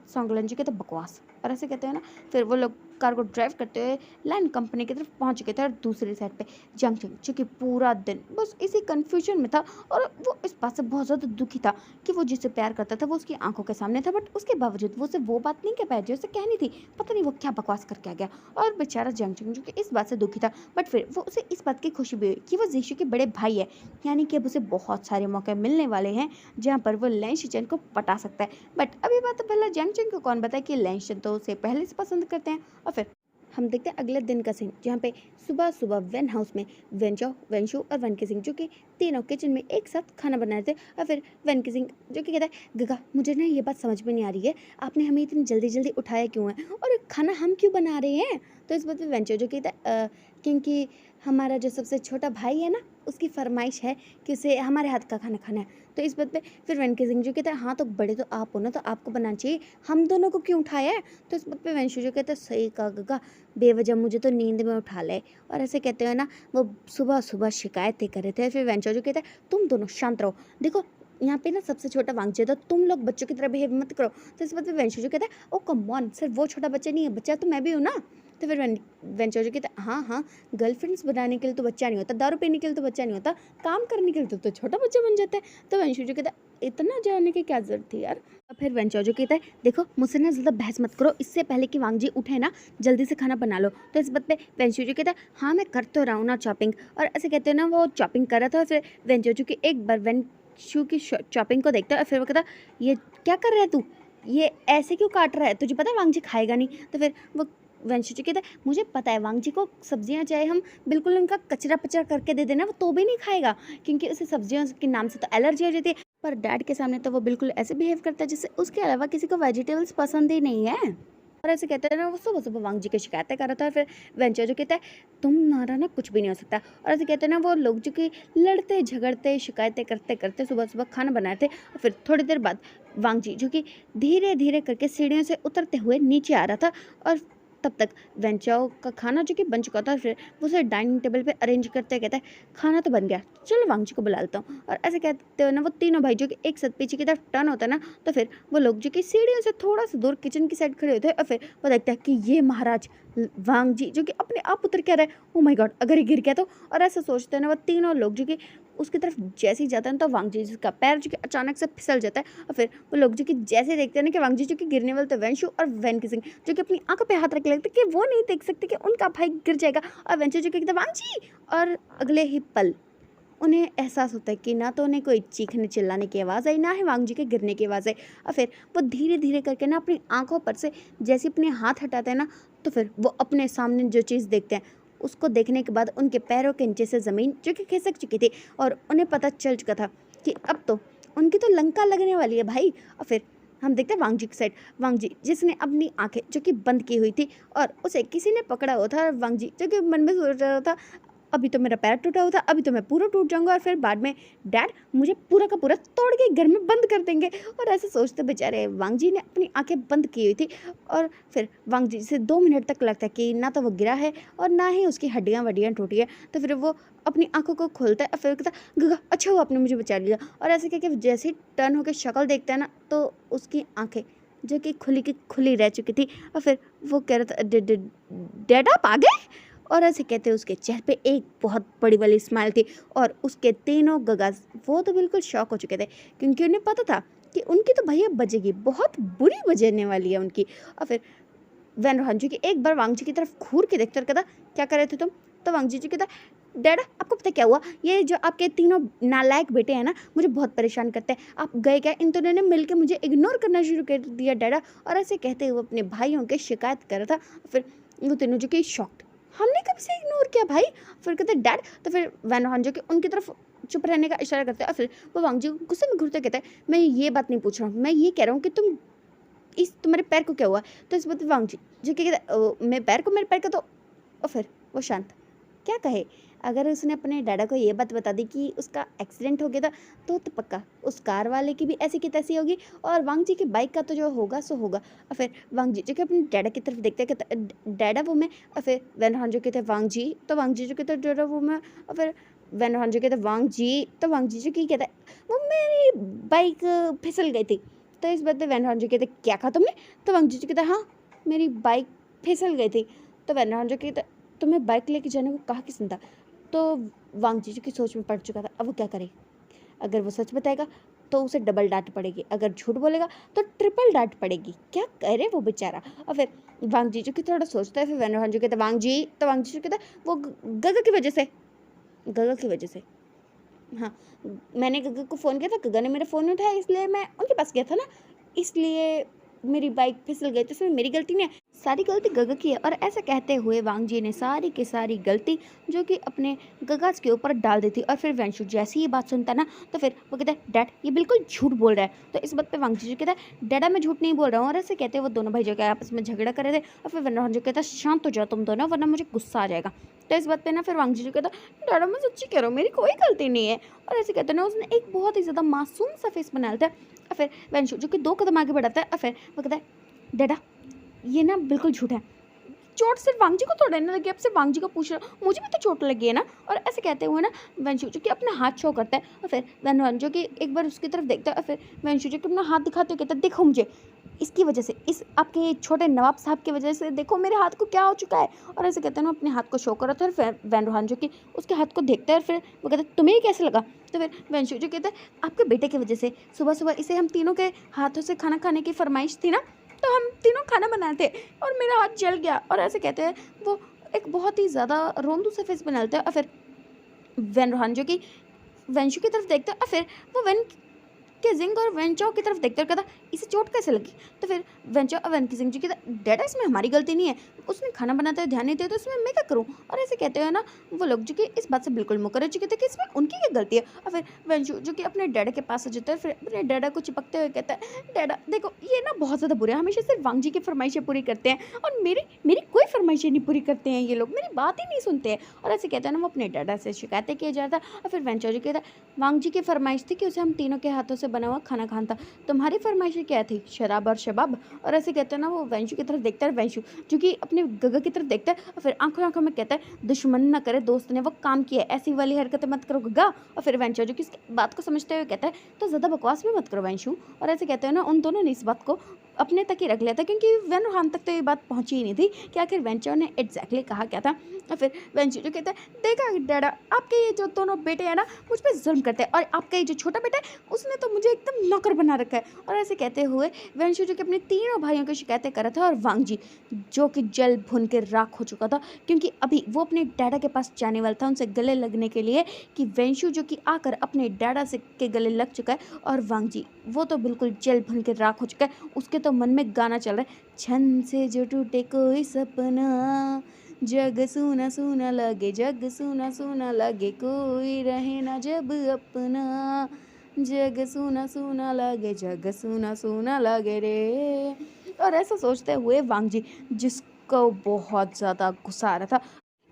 S1: सॉन्गलैन जी कहते हैं, बकवास। और ऐसे कहते हैं ना फिर वो लोग कार को ड्राइव करते हुए लैंड कंपनी की तरफ पहुंच गए थे और दूसरी साइड पे जंक्शन चूँकि पूरा दिन बस इसी कन्फ्यूजन में था और वो इस बात से बहुत ज़्यादा दुखी था कि वो जिससे प्यार करता था वो उसकी आंखों के सामने था, बट उसके बावजूद वो उसे वो बात नहीं कह पाया जो उसे कहनी थी। पता नहीं वो क्या बकवास करके आ गया और बेचारा जंक्शन जो कि इस बात से दुखी था, बट फिर वो उसे इस बात की खुशी भी हुई कि वो जीशु के बड़े भाई है, यानी कि अब उसे बहुत सारे मौके मिलने वाले हैं जहाँ पर वो लैंशिचन को पटा सकता है। बट अभी बात भला जंक्शन को कौन बताए कि लैंशन तो उसे पहले से पसंद करते हैं। और फिर हम देखते हैं अगले दिन का सीन, जहाँ पे सुबह सुबह वेन हाउस में वेंचो, वेंशु और वन के सिंह जो कि तीनों किचन में एक साथ खाना बना रहे थे। और फिर वन के सिंह जो कि कहता है, गगा मुझे ना ये बात समझ में नहीं आ रही है, आपने हमें इतनी जल्दी जल्दी उठाया क्यों है और खाना हम क्यों बना रहे हैं। तो इस बात पे वेंचो जो कहता है, क्योंकि हमारा जो सबसे छोटा भाई है ना, उसकी फरमाइश है कि उसे हमारे हाथ का खाना खाना है। तो इस बात पे फिर वन के सिंह जो कहता है, हाँ तो बड़े तो आप हो ना, तो आपको बनाना चाहिए, हम दोनों को क्यों उठाया है। तो इस बात पे वेंशु जो कहता है, सही कहा गगा, बेवजह मुझे तो नींद में उठा ले। और ऐसे कहते हैं ना, वो सुबह सुबह शिकायतें कर रहे थे। फिर वेंचो जो कहता है, तुम दोनों शांत रहो, देखो यहाँ पे ना सबसे छोटा वांगजी है, तो तुम लोग बच्चों की तरह बिहेव मत करो। तो इस बात पे वेंचो जो कहता है, ओ कम ऑन, सिर्फ वो छोटा बच्चा नहीं है, बच्चा तो मैं भी हूँ ना। तो फिर वेंचो जो कहता है, हाँ हाँ, गर्लफ्रेंड्स बनाने के लिए तो बच्चा नहीं होता, दारू पीने के लिए तो बच्चा नहीं होता, काम करने के लिए तो छोटा बच्चा बन जाता है। तो वेंचो जो कहता है, इतना जानने की क्या जरूरत थी यार। और फिर वेंचो जो कहता है, देखो मुझसे ना ज़्यादा बहस मत करो, इससे पहले कि वांगजी उठे ना, जल्दी से खाना बना लो। तो इस बात पे वेंचो जो कहता है, हाँ मैं कर तो रहा हूँ ना चॉपिंग। और ऐसे कहते हैं ना, वो चॉपिंग कर रहा था। फिर वेंचो जो कि एक बार वेंचो की चॉपिंग को देखता है और फिर वो कहता, ये क्या कर रहा है तू, ये ऐसे क्यों काट रहा है, तुझे पता है वांगजी खाएगा नहीं। तो फिर वो वेंचो जो कहता है, मुझे पता है वांगजी को सब्जियां चाहे हम बिल्कुल उनका कचरा पचरा करके दे देना, वो तो भी नहीं खाएगा, क्योंकि उसे सब्जियों के नाम से तो एलर्जी हो जाती है। पर डैड के सामने तो वो बिल्कुल ऐसे बिहेव करता है जैसे उसके अलावा किसी को वेजिटेबल्स पसंद ही नहीं है। और ऐसे कहते हैं ना, वो सुबह सुबह वांगजी की शिकायतें कर रहा था। और फिर वेंचर जो कहता है, तुम नारा ना कुछ भी नहीं हो सकता। और ऐसे कहते हैं ना, वो लोग जो कि लड़ते झगड़ते शिकायतें करते करते सुबह सुबह खाना बनाए थे। और फिर थोड़ी देर बाद वांगजी जो कि धीरे धीरे करके सीढ़ियों से उतरते हुए नीचे आ रहा था। और तब तक वेंचाओ का खाना जो कि बन चुका था। फिर वो उसे डाइनिंग टेबल पे अरेंज करते कहता है, खाना तो बन गया, चलो वांगजी को बुला लेता हूँ। और ऐसे कहते हो ना, वो तीनों भाई जो कि एक साथ पीछे की तरफ टर्न होता है ना, तो फिर वो लोग जो कि सीढ़ियों से थोड़ा सा दूर किचन की साइड खड़े होते हैं। और फिर वो देखता है कि ये महाराज वांगजी जो कि अपने आप उतर क्या रहा है, ओ माय गॉड, अगर ये गिर गया तो। और ऐसा सोचते हैं ना, वो तीनों लोग जो कि उसकी तरफ जैसे ही जाता है तो वांगजी जिसका पैर जो कि अचानक से फिसल जाता है। और फिर वो लोग जो कि जैसे देखते हैं ना कि वांगजी जो कि गिरने वाले थे, वेंशु और वेन किसिंग जो कि अपनी आंखों पे हाथ रख लगते कि वो नहीं देख सकते कि उनका भाई गिर जाएगा। और वेंशु जो कि कहता वांगजी, और अगले ही पल उन्हें एहसास होता है कि ना तो उन्हें कोई चीखने चिल्लाने की आवाज़ आई, ना ही वांगजी के गिरने की आवाज़ आई। और फिर वो धीरे धीरे करके ना अपनी आंखों पर से जैसे अपने हाथ हटाते हैं ना, तो फिर वो अपने सामने जो चीज़ देखते हैं उसको देखने के बाद उनके पैरों के नीचे से ज़मीन जो कि खिसक चुकी थी और उन्हें पता चल चुका था कि अब तो उनकी तो लंका लगने वाली है भाई। और फिर हम देखते हैं वांगजी की साइड, वांगजी जिसने अपनी आंखें जो कि बंद की हुई थी और उसे किसी ने पकड़ा हुआ था। और वांगजी जो कि मन में सोच रहा था, अभी तो मेरा पैर टूटा हुआ था, अभी तो मैं पूरा टूट जाऊंगा और फिर बाद में डैड मुझे पूरा का पूरा तोड़ के घर में बंद कर देंगे। और ऐसे सोचते बेचारे वांगजी ने अपनी आंखें बंद की हुई थी। और फिर वांगजी से 2 मिनट तक लगता है कि ना तो वो गिरा है और ना ही उसकी हड्डियाँ वड्डियाँ टूटी है। तो फिर वो अपनी आंखों को खोलता है और फिर कहता है, गगा अच्छा हुआ आपने मुझे बचा लिया। और ऐसे करके जैसे ही टर्न होकर शक्ल देखता है ना, तो उसकी आंखें जो कि खुली की खुली रह चुकी थी। और फिर वो कह रहा था, डैड आप आ गए। और ऐसे कहते उसके चेहरे पे एक बहुत बड़ी वाली स्माइल थी। और उसके तीनों गगास वो तो बिल्कुल शॉक हो चुके थे, क्योंकि उन्हें पता था कि उनकी तो भैया बजेगी, बहुत बुरी बजने वाली है उनकी। और फिर वैन रोहानजी की एक बार वांगजी की तरफ घूर के देखते कहता, क्या कर रहे थे तुम। तो वांगजी जी कहता, डैड आपको पता क्या हुआ, ये जो आपके तीनों नालायक बेटे हैं ना, मुझे बहुत परेशान करते हैं, आप गए क्या, इन दोनों ने मिलकर मुझे इग्नोर करना शुरू कर दिया डैडा। और ऐसे कहते हुए अपने भाइयों के शिकायत कर रहा था। फिर वो तीनों जो कि शॉक्ड, हमने कब से इग्नोर किया भाई। फिर कहते डैड। तो फिर वैन रोहान जो कि उनकी तरफ चुप रहने का इशारा करते हैं। और फिर वो वांगजी को गुस्से में घूरते कहते हैं, मैं ये बात नहीं पूछ रहा हूँ, मैं ये कह रहा हूँ कि तुम्हारे पैर को क्या हुआ। तो इस बात वांगजी जो कि कहते मेरे पैर का तो। और फिर वो शांत, क्या कहे, अगर उसने अपने डैडा को ये बात बता दी कि उसका एक्सीडेंट हो गया था, तो पक्का उस कार वाले की भी ऐसी की तैसी होगी और वांगजी की बाइक का तो जो होगा सो होगा। और फिर वांगजी जो कि अपने डैडा की तरफ देखते कहते डैडा वो मैं। और फिर वैन रोहान जो कहते वांगजी। तो वांगजी जो कहते डैडा वो मैं। और फिर वैन रोहान जो कहते वांगजी। तो वांगजी जो कि कहता है वो मेरी बाइक फिसल गई थी। तो इस बात पर वैन रोहान जो कहते क्या कहा तुमने। तो वांगजी जो कहता हाँ मेरी बाइक फिसल गई थी। तो वैन रोहान जो कहता तुम्हें बाइक लेके जाने को कहा किसने था। तो वांगजी जो की सोच में पड़ चुका था, अब वो क्या करे, अगर वो सच बताएगा तो उसे डबल डांट पड़ेगी, अगर झूठ बोलेगा तो ट्रिपल डांट पड़ेगी, क्या करे वो बेचारा। और फिर वांगजी जो कि थोड़ा सोचता है। फिर वैन रोहान जो कहता है वांगजी। तो वांगजी जो कहता है वो गगा की वजह से हाँ, मैंने गगा को फ़ोन किया था, गगा ने मेरा फ़ोन उठाया, इसलिए मैं उनके पास गया था ना, इसलिए मेरी बाइक फिसल गई, तो इसमें मेरी गलती नहीं है, सारी गलती गगा की है। और ऐसा कहते हुए वांग जी ने सारी की सारी गलती जो कि अपने गगास के ऊपर डाल दी थी। और फिर वेंशु जैसे ही ये बात सुनता है ना, तो फिर वो कहता है डैड ये बिल्कुल झूठ बोल रहा है। तो इस बात पे वांग जी जो कहता है डैडा मैं झूठ नहीं बोल रहा हूँ। और ऐसे कहते हैं वो दोनों भाई जो क्या आपस में झगड़ा कर रहे थे। और फिर वनरान जो कहता है शांत हो जाओ तुम दोनों, वरना मुझे गुस्सा आ जाएगा। तो इस बात पे ना फिर वांग जी जो कहता है डैडा मैं सच्ची कह रहा हूँ, मेरी कोई गलती नहीं है। और ऐसे कहते हैं ना, उसने एक बहुत ही ज़्यादा मासूम सा फेस बनाया था। और फिर वेंशु जो कि 2 कदम आगे बढ़ाता है। और फिर वो कहता है डैडा ये ना बिल्कुल झूठ है, चोट सिर्फ वांग जी को थोड़ा ना लगी, अब सिर्फ वांग जी को पूछ रहा हूँ, मुझे भी तो चोट लगी है ना। और ऐसे कहते हुए ना वेंशु जो कि अपना हाथ शो करता है। और फिर वनरान जो कि एक बार उसकी तरफ देखता है। और फिर वेंशु जो कि अपना हाथ दिखाते हुए कहता है देखो मुझे इसकी वजह से, इस आपके छोटे नवाब साहब की वजह से देखो मेरे हाथ को क्या हो चुका है। और ऐसे कहते हैं ना अपने हाथ को शो करा था। और फिर वनरान जो कि उसके हाथ को देखता है। और फिर वो कहता है तुम्हें ये कैसे लगा। तो फिर वेंशु जो कहता है आपके बेटे की वजह से, सुबह सुबह इसे हम तीनों के हाथों से खाना खाने की फरमाइश थी ना, तो हम तीनों खाना बनाए थे और मेरा हाथ जल गया। और ऐसे कहते हैं वो एक बहुत ही ज़्यादा रोंदू से फेस बनाते हैं। और फिर वेन रोहान जो कि वेंशु की तरफ देखता है। और फिर वो वेन के जिंग और वेंचो की तरफ देखते कहता इसे चोट कैसे लगी। तो फिर वेंचो और वेन की जिंग जी कहता डैडा इसमें हमारी गलती नहीं है, उसने खाना बनाते हुए ध्यान नहीं दिया तो इसमें मैं क्या करूँ। और ऐसे कहते हैं ना वो लोग जो कि इस बात से बिल्कुल मुकर हो चुके थे कि इसमें उनकी क्या गलती है। और फिर वेंचो जो कि अपने डैडा के पास आ जाता है। फिर अपने डैडा को चिपकते हुए कहता है डैडा देखो ये ना बहुत ज़्यादा बुरे हैं, हमेशा सिर्फ वांग जी की फरमाइशें पूरी करते हैं और मेरी मेरी कोई फरमाइशें नहीं पूरी करते हैं, ये लोग मेरी बात ही नहीं सुनते हैं। और ऐसे कहते हैं ना वो अपने डैडा से शिकायतें किया जाता है। और फिर वेंचो जी कहता है वांग जी की फरमाइश थी कि उसे हम तीनों के हाथों से बना हुआ खाना खाना था, तुम्हारी फरमाइशें क्या थी, शराब और शबाब। और ऐसे कहते हैं ना वो वेंशु की तरफ देखता है। वेंशु जो कि अपने गगा की तरफ देखता है और फिर आंखों आंखों में कहता है दुश्मन न करे दोस्त ने वो काम किया है, ऐसी वाली हरकतें मत करो गगा। और फिर वेंशु जो कि इसकी बात को समझते हुए कहता है तो ज़्यादा बकवास भी मत करो वेंशु। और ऐसे कहते हैं ना उन दोनों ने इस बात को अपने तक ही रख लिया था क्योंकि वेन हान तक तो ये बात पहुंची ही नहीं थी कि आखिर वेंचर ने एग्जैक्टली कहा क्या था। और फिर वेंचर जो कहता है देखा डैडा आपके ये जो दोनों बेटे हैं ना मुझ पर जुल्म करते हैं और आपका ये जो छोटा बेटा है उसने तो मुझे एकदम नौकर बना रखा है। और ऐसे कहते हुए वेंशु जो कि अपने तीनों भाइयों की शिकायतें कर रहा था और वांग जी जो कि जल भुन के राख हो चुका था क्योंकि अभी वो अपने डैडा के पास जाने वाला था उनसे गले लगने के लिए कि वेंशु जो कि आकर अपने डैडा से के गले लग चुका है और वांग जी वो तो बिल्कुल जल भुन के राख हो चुका है। उसके तो मन में गाना चल रहा है छन से जो टूटे कोई सपना, जग सूना सूना लगे, जग सूना सूना लगे, कोई रहे ना जब अपना, जग सूना सूना लगे, जग सूना सूना लगे रे। और ऐसा सोचते हुए वांग जी जिसको बहुत ज़्यादा गुस्सा आ रहा था।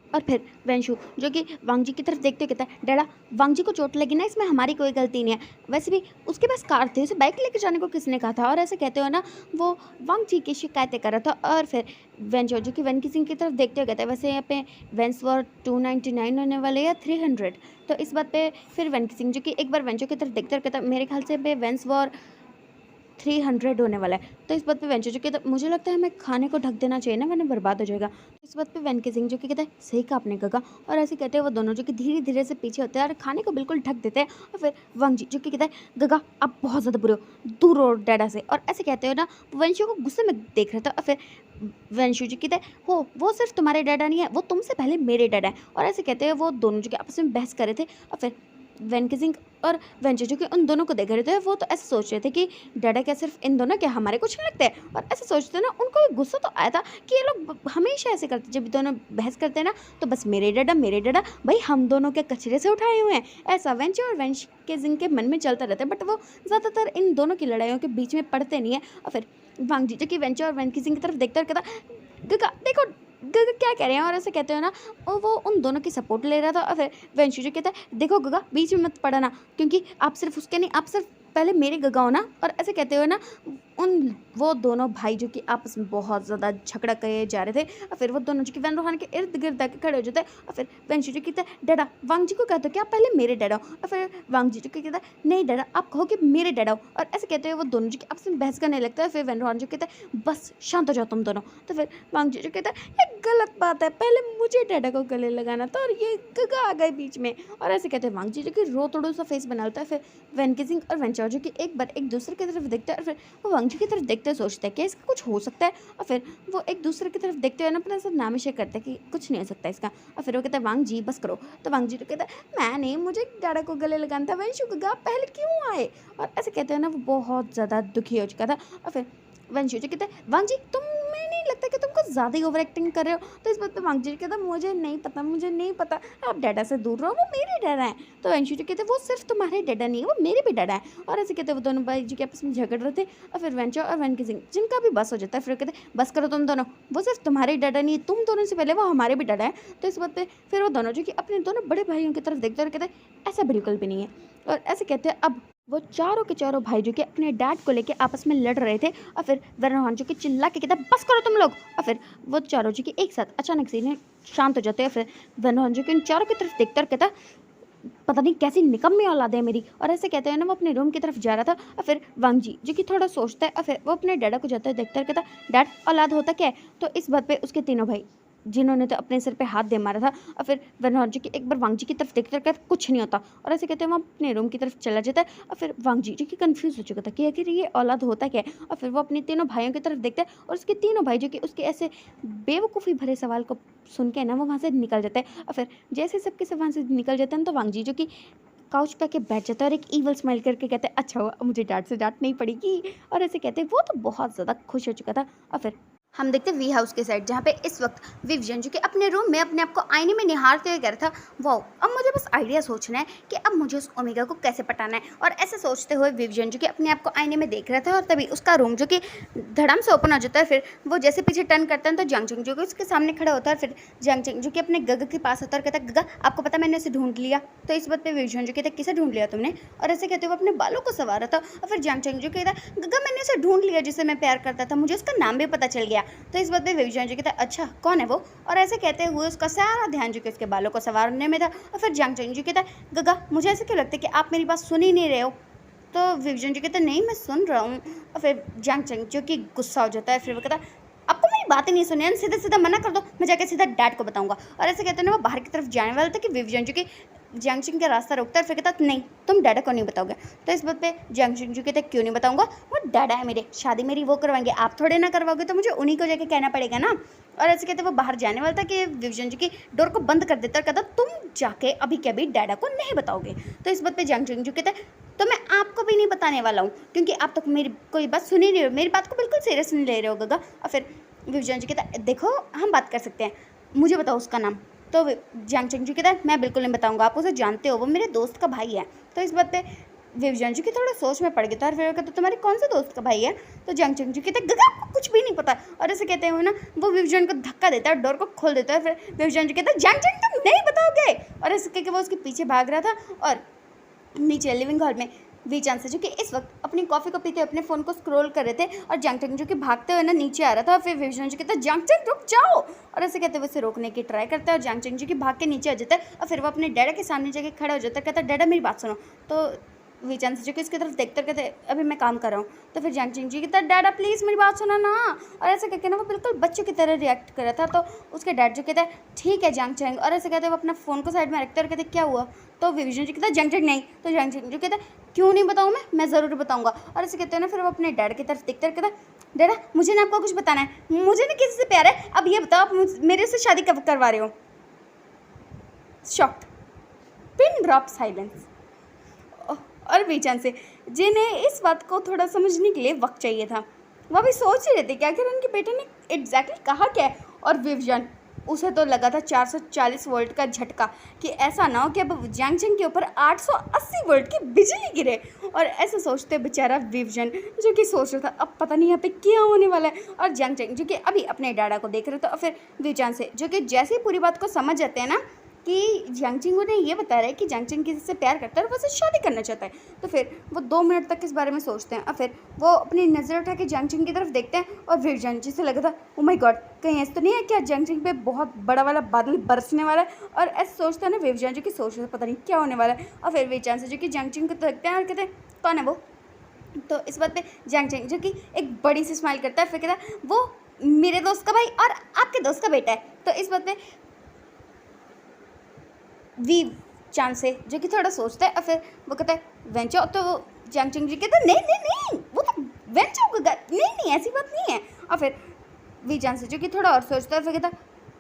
S1: और फिर वेंशु जो कि वांग जी की तरफ देखते कहता है डैडा वांग जी को चोट लगी ना, इसमें हमारी कोई गलती नहीं है, वैसे भी उसके पास कार थी, उसे बाइक लेकर जाने को किसने कहा था। और ऐसे कहते हो ना वो वांग जी की शिकायतें कर रहा था। और फिर वेंचो जो कि वन की सिंह की तरफ देखते हुए कहता है वैसे यहाँ पे वेंस वॉर 299 होने वाले या 300। तो इस बात पे फिर वन की सिंह जो कि एक बार वेंचो की तरफ देखते हुए कहता है मेरे ख्याल से पे वेंस वॉर 300 होने वाला है। तो इस बात पे वेंचर जो कहता है मुझे लगता है हमें खाने को ढक देना चाहिए ना वरना बर्बाद हो जाएगा। इस बात पे वेन के सिंह जो कि कहता है सही कहा आपने गगा। और ऐसे कहते हैं वो दोनों जो कि धीरे धीरे से पीछे होते हैं और खाने को बिल्कुल ढक देते हैं। और फिर वांग जी जो कि कहता है गगा आप बहुत ज़्यादा बुरे हो, दूर हो डैडा से। और ऐसे कहते हो ना वंशु को गुस्से में देख रहा था। और फिर वंशु जी कहते हैं हो वो सिर्फ तुम्हारे डैडा नहीं है, वो तुमसे पहले मेरे डैडा है। और ऐसे कहते हैं वो दोनों जो कि आपस में बहस कर रहे थे। और फिर वेन के सिंह और वेंचर जो कि उन दोनों को देख रहे थे वो तो ऐसे सोच रहे थे कि डैडा क्या सिर्फ इन दोनों क्या हमारे कुछ नहीं लगते हैं। और ऐसे सोचते ना उनको भी गुस्सा तो आया था कि ये लोग हमेशा ऐसे करते, जब दोनों बहस करते हैं ना तो बस मेरे डैडा भाई हम दोनों के कचरे से उठाए हुए हैं, ऐसा वेंचर और वेंच के जिनके मन में चलता रहता है। बट वो ज़्यादातर इन दोनों की लड़ाइयों के बीच में पड़ते नहीं है। और फिर वांग जी जो कि वेंचर और वेंच की जिन की तरफ देखता कहता गगा देखो गगा क्या कह रहे हैं। और ऐसे कहते हो ना और वो उन दोनों की सपोर्ट ले रहा था। और फिर वेंशु जो कहता है देखो गगा बीच में मत पड़ना क्योंकि आप सिर्फ उसके नहीं, आप सिर्फ पहले मेरे गगा हो ना। और ऐसे कहते हो ना उन वो दोनों भाई जो कि आपस में बहुत ज़्यादा झगड़ा करे जा रहे थे। और फिर वो दोनों जो कि वैन रोहान के इर्द गिर्द आके खड़े हो जाते हैं। और फिर वेंशु जो कहता है डैडा वांग जी को कहते हो कि आप पहले मेरे डैडा हो। और फिर वांग जी जो कहता है नहीं डैडा आप कहो कि मेरे डैडा हो। और ऐसे कहते हुए वो दोनों जो कि आपस में बहस करने लगता है। फिर वैन रोहान जो कहता है बस शांत हो जाओ तुम दोनों। तो फिर वांग जी जो कहता है ये गलत बात है, पहले मुझे डैडा को गले लगाना था और ये गगा आ गए बीच में। और ऐसे कहते हैं वांग जी जो कि रो तोड़ो सा फेस बना लेता है। फिर वेन के सिंह और वेंचर जो कि एक बार एक दूसरे की तरफ देखते हैं। और फिर वो वांग जी की तरफ देखते हैं सोचते हैं कि इसका कुछ हो सकता है। और फिर वो एक दूसरे की तरफ देखते हुए ना अपना सब नामिशे करते हैं कि कुछ नहीं हो सकता इसका। और फिर वो कहता है वांग जी बस करो। तो वांग जी तो कहता है मैं नहीं, मुझे डैडा को गले लगाना था, वेंशु गगा पहले क्यों आए। और ऐसे कहते हैं ना वो बहुत ज़्यादा दुखी हो चुका था। और फिर वंशु जो कहता है वांग जी तुमने नहीं लगता कि तुम कुछ ज़्यादा ही ओवर एक्टिंग कर रहे हो? तो इस बात पे वांगजी जी कहता मुझे नहीं पता, आप डैडा से दूर रहो, वो मेरे डैडा हैं। तो वंशु जी कहते वो सिर्फ तुम्हारे डैडा नहीं है, वो मेरे भी डैडा हैं। और ऐसे कहते वो दोनों भाई जी के आपस में झगड़ रहे थे और फिर वेंचो और वेंकी सिंह जिनका भी बस हो जाता है, फिर कहते बस करो तुम दोनों, वो सिर्फ तुम्हारे डैडा नहीं है, तुम दोनों से पहले वो हमारे भी डैडा हैं। तो इस बात पे फिर वो दोनों जो कि अपने दोनों बड़े भाइयों की तरफ देखते और कहते ऐसा बिल्कुल भी नहीं है। और ऐसे कहते हैं अब वो चारों के चारों भाई जो कि अपने डैड को लेके आपस में लड़ रहे थे और फिर वरुण जो कि चिल्ला के कहता बस करो तुम लोग। और फिर वो चारों जो कि एक साथ अचानक से इन्हें शांत हो जाते हैं। फिर वरुण जो कि इन चारों की तरफ देखता और कहता पता नहीं कैसी निकम्मी औलाद है मेरी। और ऐसे कहते हैं ना वो अपने रूम की तरफ जा रहा था और फिर वांगजी जो कि थोड़ा सोचता है और फिर वो अपने डैडा को जाता है देखता है कहता डैड औलाद होता क्या है। तो इस बात पे उसके तीनों भाई जिन्होंने तो अपने सिर पे हाथ दे मारा था और फिर वरुण की एक बार वांगजी की तरफ देखते कहता कुछ नहीं होता। और ऐसे कहते हैं वो अपने रूम की तरफ चला जाता है और फिर वांगजी जो कि कंफ्यूज हो चुका था कि आखिर ये औलाद होता क्या है। और फिर वो अपने तीनों भाइयों की तरफ देखता है और उसके तीनों भाई जो कि उसके ऐसे बेवकूफ़ी भरे सवाल को सुन के ना वो वहाँ से निकल जाता है। और फिर जैसे सबके सब वहाँ से निकल जाते हैं तो वांगजी जो कि काउच पे के बैठ जाता है और एक ईवल स्माइल करके कहते हैं अच्छा हुआ मुझे डांट से डांट नहीं पड़ेगी। और ऐसे कहते हैं वो तो बहुत ज़्यादा खुश हो चुका था। और फिर हम देखते हैं वी हाउस के साइड जहाँ पे इस वक्त विवियन जो कि अपने रूम में अपने आप को आईने में निहारते हुए कह रहा था वाओ अब मुझे बस आइडिया सोचना है कि अब मुझे उस ओमेगा को कैसे पटाना है। और ऐसे सोचते हुए विवियन जो कि अपने आप को आईने में देख रहा था और तभी उसका रूम जो कि धड़म से ओपन हो जाता है। फिर वो जैसे पीछे टर्न करता है तो जंगचंग जो कि उसके सामने खड़ा होता है। फिर जंगचंग जो कि अपने गग के पास होता है और कहता है गगा आपको पता मैंने उसे ढूंढ लिया। तो इस बात पे विवियन जो कहता है किसे ढूंढ लिया तुमने। और ऐसे कहते हुए अपने बालों को संवारा था। और फिर जंगचंग जो कहता है गगा मैंने उसे ढूंढ लिया जिसे मैं प्यार करता था, मुझे उसका नाम भी पता चल गया। तो इस बात पे विवियन जो कहता है अच्छा कौन है वो। और ऐसे कहते हुए उसका सारा ध्यान जो कि उसके बालों को संवारने में था। और फिर जंगचंग जो कहता है गगा मुझे ऐसे क्यों लगता है कि आप मेरी बात सुन ही नहीं रहे हो। तो विवियन जो कहता है नहीं मैं सुन रहा हूँ। और फिर जंगचंग जो कि गुस्सा हो जाता है। फिर वो कहता है आपको मेरी बातें नहीं सुनी, सीधा सीधा मना कर दो, मैं जाके सीधा डैड को बताऊंगा। और ऐसे कहते हैं ना वो बाहर की तरफ जाने वाला था कि विवियन जो कि जंगचंग का रास्ता रोकता है। फिर कहता नहीं तुम डैडा को नहीं बताओगे। तो इस बात पे जंगचंग जो कहते क्यों नहीं बताऊंगा, वो डैडा है मेरे, शादी मेरी वो करवाएंगे, आप थोड़े ना करवाओगे तो मुझे उन्हीं को जाके कहना पड़ेगा ना। और ऐसे कहते वो बाहर जाने वाला था कि विवियन जी की डोर को बंद कर देता और कहता तुम जाके अभी के अभी डैडा को नहीं बताओगे। तो इस बात पे जंगचंग जो कहता है तो मैं आपको भी नहीं बताने वाला हूँ क्योंकि आप तो मेरी कोई बात सुन ही नहीं रहे हो, मेरी बात को बिल्कुल सीरियस नहीं ले रहे हो गगा। और फिर विवियन जी कहता देखो हम बात कर सकते हैं, मुझे बताओ उसका नाम। तो जंगचंग जी कहता है मैं बिल्कुल नहीं बताऊंगा, आप उसे जानते हो, वो मेरे दोस्त का भाई है। तो इस बात पे विवियन जी की थोड़ा सोच में पड़ गया था। और फिर कहते तुम्हारे कौन से दोस्त का भाई है। तो जंगचंग जी कहते गगा आपको कुछ भी नहीं पता। और ऐसे कहते हुए ना वो विवियन को धक्का देता है, डोर को खोल देता है। फिर विवियन जी कहता है जंगचंग तुम नहीं बताओगे। और ऐसे कहकर वो उसके पीछे भाग रहा था। और नीचे लिविंग हॉल में वीचान से जो कि इस वक्त अपनी कॉफ़ी को पीते अपने फ़ोन को स्क्रॉल कर रहे थे और जंगचंग जो कि भागते हुए ना नीचे आ रहा था। और फिर विवियन जी कहता है जंगचंग रुक जाओ। और ऐसे कहते हुए उसे रोकने की ट्राई करता है और जंगचंग जी की भाग के नीचे आ जाता है। और फिर वो अपने डैडा के सामने जाके खड़ा हो जाता है, कहता है डैडा मेरी बात सुनो। तो वीचान से जो कि इसकी तरफ देखते कहते अभी मैं काम कर रहा हूँ। तो फिर जंगचंग जी कहता है डैडा प्लीज़ मेरी बात सुनो ना। और ऐसे कहते ना वो बिल्कुल बच्चों की तरह रिएक्ट कर रहा था। तो उसके डैड जो कहता है ठीक है जंगचंग। और ऐसे कहते वो अपना फ़ोन को साइड में रखते और कहते क्या हुआ। तो विवियन जी कहता है जंगचंग नहीं। तो जंगचंग जो कहता है क्यों नहीं बताऊँ मैं ज़रूर बताऊँगा। और ऐसे कहते हैं ना फिर वो अपने डैड की तरफ देखते कहता डैडा मुझे ना आपको कुछ बताना है, मुझे ना किसी से प्यार है, अब ये बताओ आप मेरे से शादी कब करवा रहे हो। Shocked, pin drop silence. और वीचान से जिन्हें इस बात को थोड़ा समझने के लिए वक्त चाहिए था, वह भी सोच ही रहे थे कि आखिर उनके बेटे ने एग्जैक्टली कहा क्या है। और विवियन उसे तो लगा था 440 वोल्ट का झटका कि ऐसा ना हो कि अब जंगचंग के ऊपर 880 वोल्ट की बिजली गिरे। और ऐसे सोचते बेचारा विवियन जो कि सोच रहा था अब पता नहीं यहाँ पे क्या होने वाला है। और जंगचंग जो कि अभी अपने डैडा को देख रहे थे और फिर वीचान से जो कि जैसे ही पूरी बात को समझ जाते हैं ना कि जंगचंग उन्हें ये बता रहा है कि जंगचंग किसी से प्यार करता है और वो उससे शादी करना चाहता है। तो फिर वो 2 मिनट तक इस बारे में सोचते हैं और फिर वो अपनी नज़र उठा के जंगचंग की तरफ देखते हैं। और विवियन जी से लगा था ओ माय गॉड कहीं ऐसा तो नहीं है क्या जंगचंग पे बहुत बड़ा वाला बादल बरसने वाला है। और ऐसे सोचता है ना विवियन जी की सोच रहे पता नहीं क्या होने वाला है। और फिर विचान से जो कि जंगचंग को देखते हैं और कहते हैं कौन है वो। तो इस बात पे जंगचंग जो कि एक बड़ी सी स्माइल करता है, फिर कहता है वो मेरे दोस्त का भाई और आपके दोस्त का बेटा है। तो इस बात पे वीचान से जो कि थोड़ा सोचता है और फिर वो कहता है वेंचो। तो वो जंगचंग जी कहता है नहीं वो तो वेंचो का नहीं ऐसी बात नहीं है। और फिर वीचान से जो कि थोड़ा और सोचता है फिर कहता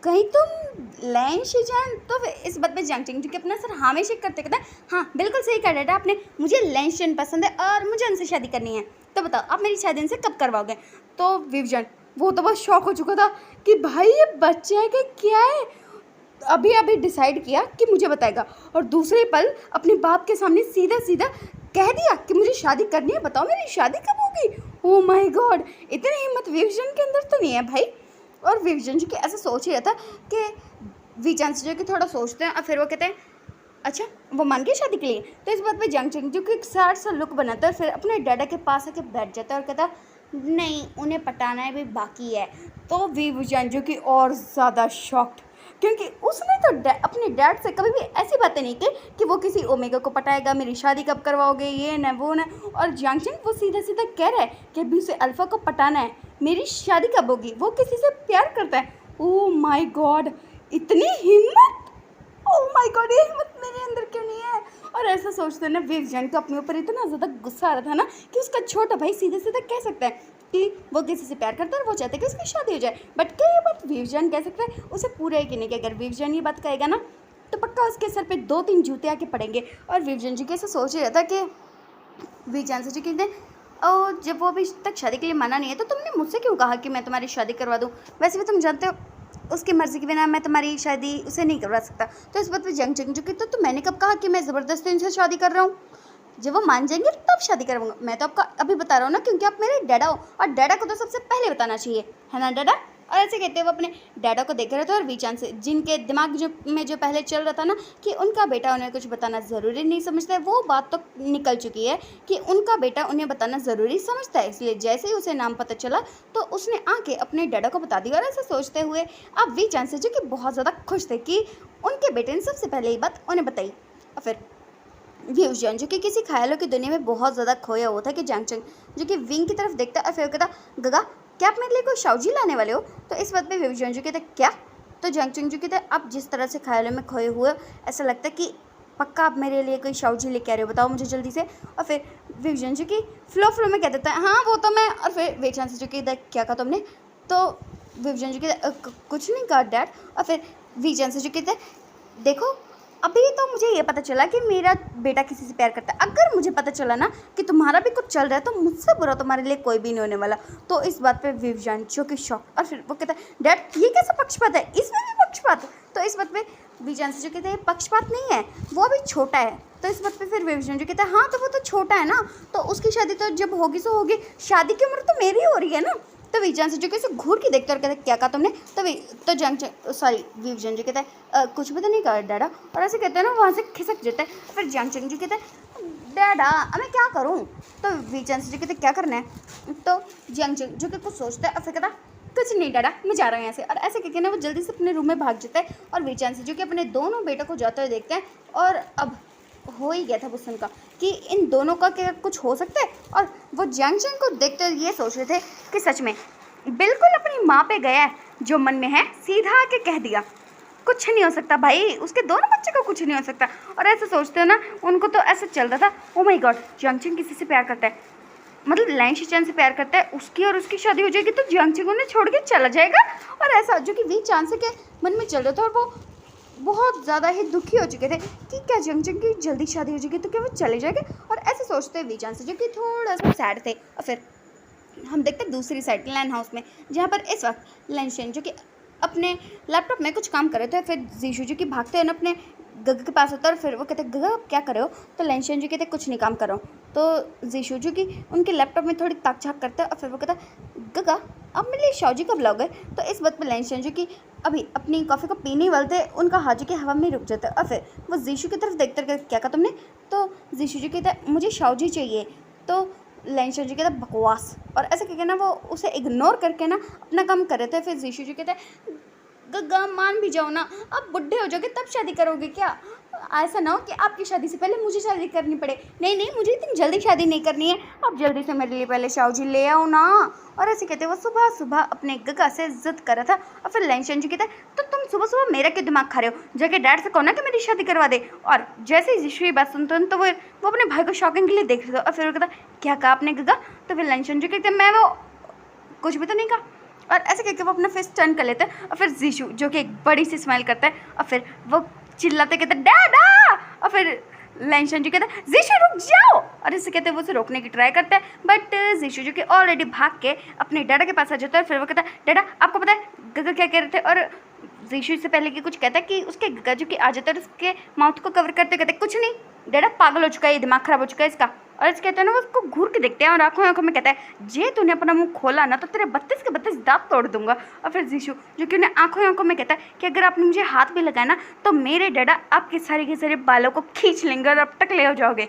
S1: कहीं तुम लैन शिजान। तो फिर इस बात पे जंगचंग जी के अपना सर हाँ में शेक करते कहता है हाँ बिल्कुल सही कहा डैडा आपने, मुझे लैन शिजान पसंद है और मुझे उनसे शादी करनी है। तो बताओ आप मेरी शादी उनसे कब करवाओगे। तो विवियन वो तो बस शॉक हो चुका था कि भाई ये बच्चा है कि क्या है। अभी अभी डिसाइड किया कि मुझे बताएगा, और दूसरे पल अपने बाप के सामने सीधा सीधा कह दिया कि मुझे शादी करनी है, बताओ मेरी शादी कब होगी। ओह माय गॉड, इतनी हिम्मत विजन के अंदर तो नहीं है भाई। और विजन जी के ऐसा सोच ही रहा था कि विजन से जो कि थोड़ा सोचते हैं और फिर वो कहते हैं अच्छा वो मान गई शादी के लिए। तो इस बात पे जंग चंग जो कि एक सैड सा लुक बनाता है, फिर अपने डैडा के पास आके बैठ जाता है और कहता नहीं उन्हें पटाना है भी बाकी है। तो विजन जो कि और ज़्यादा शॉक्ड, क्योंकि उसने तो अपने डैड से कभी भी ऐसी बातें नहीं की कि वो किसी ओमेगा को पटाएगा, मेरी शादी कब करवाओगे, ये न वो न। और जंगचंग वो सीधा सीधा कह रहा है कि अभी उसे अल्फा को पटाना है, मेरी शादी कब होगी, वो किसी से प्यार करता है। ओह माय गॉड, इतनी हिम्मत, ओह माय गॉड, ये हिम्मत मेरे अंदर क्यों नहीं है। और ऐसा सोचते ना विजन को अपने ऊपर इतना ज़्यादा गुस्सा आ रहा था ना कि उसका छोटा भाई सीधे सीधे कह सकता है कि वो किसी से प्यार करता है और वो चाहते हैं कि उसकी शादी हो जाए। बट क्या ये बात विजन कह सकता है, उसे पूरा यकीन है कि अगर विजन ये बात कहेगा ना तो पक्का उसके सर पे 2-3 जूते आके पड़ेंगे। और विजन जी कैसे सोच रहा था कि विजन से जी कहते और जब वो अभी तक शादी के लिए मना नहीं है तो तुमने मुझसे क्यों कहा कि मैं तुम्हारी शादी करवा दूँ, वैसे भी तुम जानते हो उसकी मर्ज़ी के बिना मैं तुम्हारी शादी उसे नहीं करवा सकता। तो इस बात पे जंग चंग चुकी तो मैंने कब कहा कि मैं ज़बरदस्ती उनसे शादी कर रहा हूँ, जब वो मान जाएंगे तब शादी करवाऊंगा। मैं तो आपका अभी बता रहा हूँ ना क्योंकि आप मेरे डैडा हो और डैडा को तो सबसे पहले बताना चाहिए, है ना डैडा। और ऐसे कहते हुए वो अपने डैडा को देख रहे थे और विचान से जिनके दिमाग जो पहले चल रहा था ना कि उनका बेटा उन्हें कुछ बताना ज़रूरी नहीं समझता है, वो बात तो निकल चुकी है कि उनका बेटा उन्हें बताना ज़रूरी समझता है। इसलिए जैसे ही उसे नाम पता चला तो उसने आके अपने डैडा को बता दिया। और ऐसे सोचते हुए अब विचान से जो कि बहुत ज़्यादा खुश थे कि उनके बेटे ने सबसे पहले ये बात उन्हें बताई। और फिर विजन जो कि किसी ख्यालों की दुनिया में बहुत ज़्यादा खोया हुआ था कि जंगचंग जो कि विंग की तरफ देखता और फिर कहता गगा क्या आप मेरे लिए कोई शाउजी लाने वाले हो। तो इस बात पे विजन जो कहता क्या, तो जंगचंग जो कहता अब जिस तरह से ख्यालों में खोए हुए ऐसा लगता है कि पक्का आप मेरे लिए कोई शाउजी लेके आ रहे हो, बताओ मुझे जल्दी से। और फिर विजन जो कि फ्लो में कह देता है हाँ वो तो मैं। और फिर विजन से जो कहता क्या कहा तुमने, तो विजन जो कहता कुछ नहीं कहा डैड। और फिर विजन से जो कहता देखो अभी तो मुझे ये पता चला कि मेरा बेटा किसी से प्यार करता है, अगर मुझे पता चला ना कि तुम्हारा भी कुछ चल रहा है तो मुझसे बुरा तुम्हारे लिए कोई भी नहीं होने वाला। तो इस बात पे विवजान जो कि शॉक, और फिर वो कहता है डैड ये कैसा पक्षपात है, इसमें भी पक्षपात। तो इस बात पे विवजान से जो कहते हैं पक्षपात नहीं है, वो अभी छोटा है। तो इस बात पे फिर विवजान जो कहता है हाँ तो वो तो छोटा है ना, तो उसकी शादी तो जब होगी सो होगी, शादी की उम्र तो मेरी हो रही है ना। तो विजन से जो कि उसे घूर के देखते और कहते क्या कहा तुमने। तो जंग सॉरी विजन जी कहता है कुछ भी तो नहीं कहा डैडा। और ऐसे कहते हैं ना वहाँ से खिसक जाता है। फिर जंग चंग जी कहते हैं डैडा अब मैं क्या करूँ। तो विजन से जो कहते क्या करना है। तो जंग चंग जो कि कुछ सोचता है और फिर कहता कुछ नहीं डैडा मैं जा रहा हूँ यहाँ से। और ऐसे कहते ना वो जल्दी से अपने रूम में भाग जाता है। और विजन से जो कि अपने दोनों बेटों को जाते हुए देखते हैं और अब हो ही गया था बुसन का कि इन दोनों का क्या कुछ हो सकता है। और वो जंगचंग को देखते हुए ये सोच रहे थे कि सच में बिल्कुल अपनी माँ पे गया है, जो मन में है सीधा आके कह दिया, कुछ नहीं हो सकता भाई, उसके दोनों बच्चे को कुछ नहीं हो सकता। और ऐसे सोचते हो ना उनको तो ऐसा चल रहा था ओ माय गॉड जंगचंग किसी से प्यार करता है, मतलब लैंग शिचन से प्यार करता है, उसकी और उसकी शादी हो जाएगी तो जंगचंग उन्हें छोड़ के चला जाएगा। और ऐसा जो कि वी चांस के मन में चल रहा था और वो बहुत ज़्यादा ही दुखी हो चुके थे कि क्या जंगचंग की जल्दी शादी हो जाएगी तो क्या वो चले जाएंगे। और ऐसे सोचते हुए विचान से जो कि थोड़ा सा सैड थे। और फिर हम देखते हैं दूसरी साइड लैंड हाउस में, जहाँ पर इस वक्त लैंशन जो कि अपने लैपटॉप में कुछ काम कर रहे थे। फिर जीशू जो कि भागते हैं ना अपने गग के पास होता है और फिर वो कहते हैं गग आप क्या कर रहे हो। तो लैंशन जो कहते कुछ नहीं काम कर रहा हूँ। तो जीशू जो कि उनके लैपटॉप में थोड़ी ताक झाक करता है और फिर वो कहता गगा आप मेरे लिए शाओजी कब लाओगे। तो इस बात पर लैंशन जो कि अभी अपनी कॉफ़ी को पीने वाले थे उनका हाथ जो कि हवा में रुक जाता है। और फिर वो जीशू की तरफ देखते रहे क्या कहा तुमने। तो जीशू जो कहता है मुझे शाओजी चाहिए। तो लैंशन जी कहता है बकवास। और ऐसे कहकर ना वो उसे इग्नोर करके ना अपना काम कर रहे थे। फिर जीशू जी कहते हैं गग्गा मान भी जाओ ना, आप बुढ़े हो जाओगे तब शादी करोगे क्या, ऐसा ना हो कि आपकी शादी से पहले मुझे शादी करनी पड़े। नहीं नहीं मुझे इतनी जल्दी शादी नहीं करनी है, आप जल्दी से मेरे लिए पहले शाओजी ले आओ ना। और ऐसे कहते वो सुबह सुबह अपने गग्गा से जिद कर रहा था। और फिर लैंशन जी कहता है तो तुम सुबह सुबह मेरा क्यों दिमाग खा रहे हो, जाके डैड से कहो ना कि मेरी शादी करवा दे। और जैसे ही जीशू ये बात सुनते हैं तो वो अपने भाई को शॉकिंग के लिए देख रहे थे। और फिर वो कहता क्या कहा आपने गग्गा। तो फिर लैंशन जी कहते मैं वो कुछ भी तो नहीं कहा। और ऐसे करके वो अपना फेस टर्न कर लेते हैं। और फिर जीशू जो कि एक बड़ी सी स्माइल करता है और फिर वो चिल्लाते कहते डैडा। और फिर लेंशन जी कहता है जीशु रुक जाओ, और इसे कहते हैं वो उसे रोकने की ट्राई करता है, बट जीशु जो कि ऑलरेडी भाग के अपने डैडा के पास आ जाता है। फिर वो कहता है डैडा आपको पता है गगा क्या कह रहे थे, और जीशु से पहले कि कुछ कहता है कि उसके गगा जो कि आ जाता है उसके माउथ को कवर करते कहते कुछ नहीं, डैडा पागल हो चुका है, दिमाग खराब हो चुका है इसका। और इस कहते हैं ना वो उसको घूर के देखते हैं और आंखों आंखों में कहता है जे तूने अपना मुंह खोला ना तो तेरे 32 के 32 दांत तोड़ दूंगा। और फिर जीशु जो कि उन्हें आंखों आंखों में कहता है कि अगर आपने मुझे हाथ भी लगाया ना तो मेरे डैडा आपके सारे के सारे बालों को खींच लेंगे और अब तक ले हो जाओगे।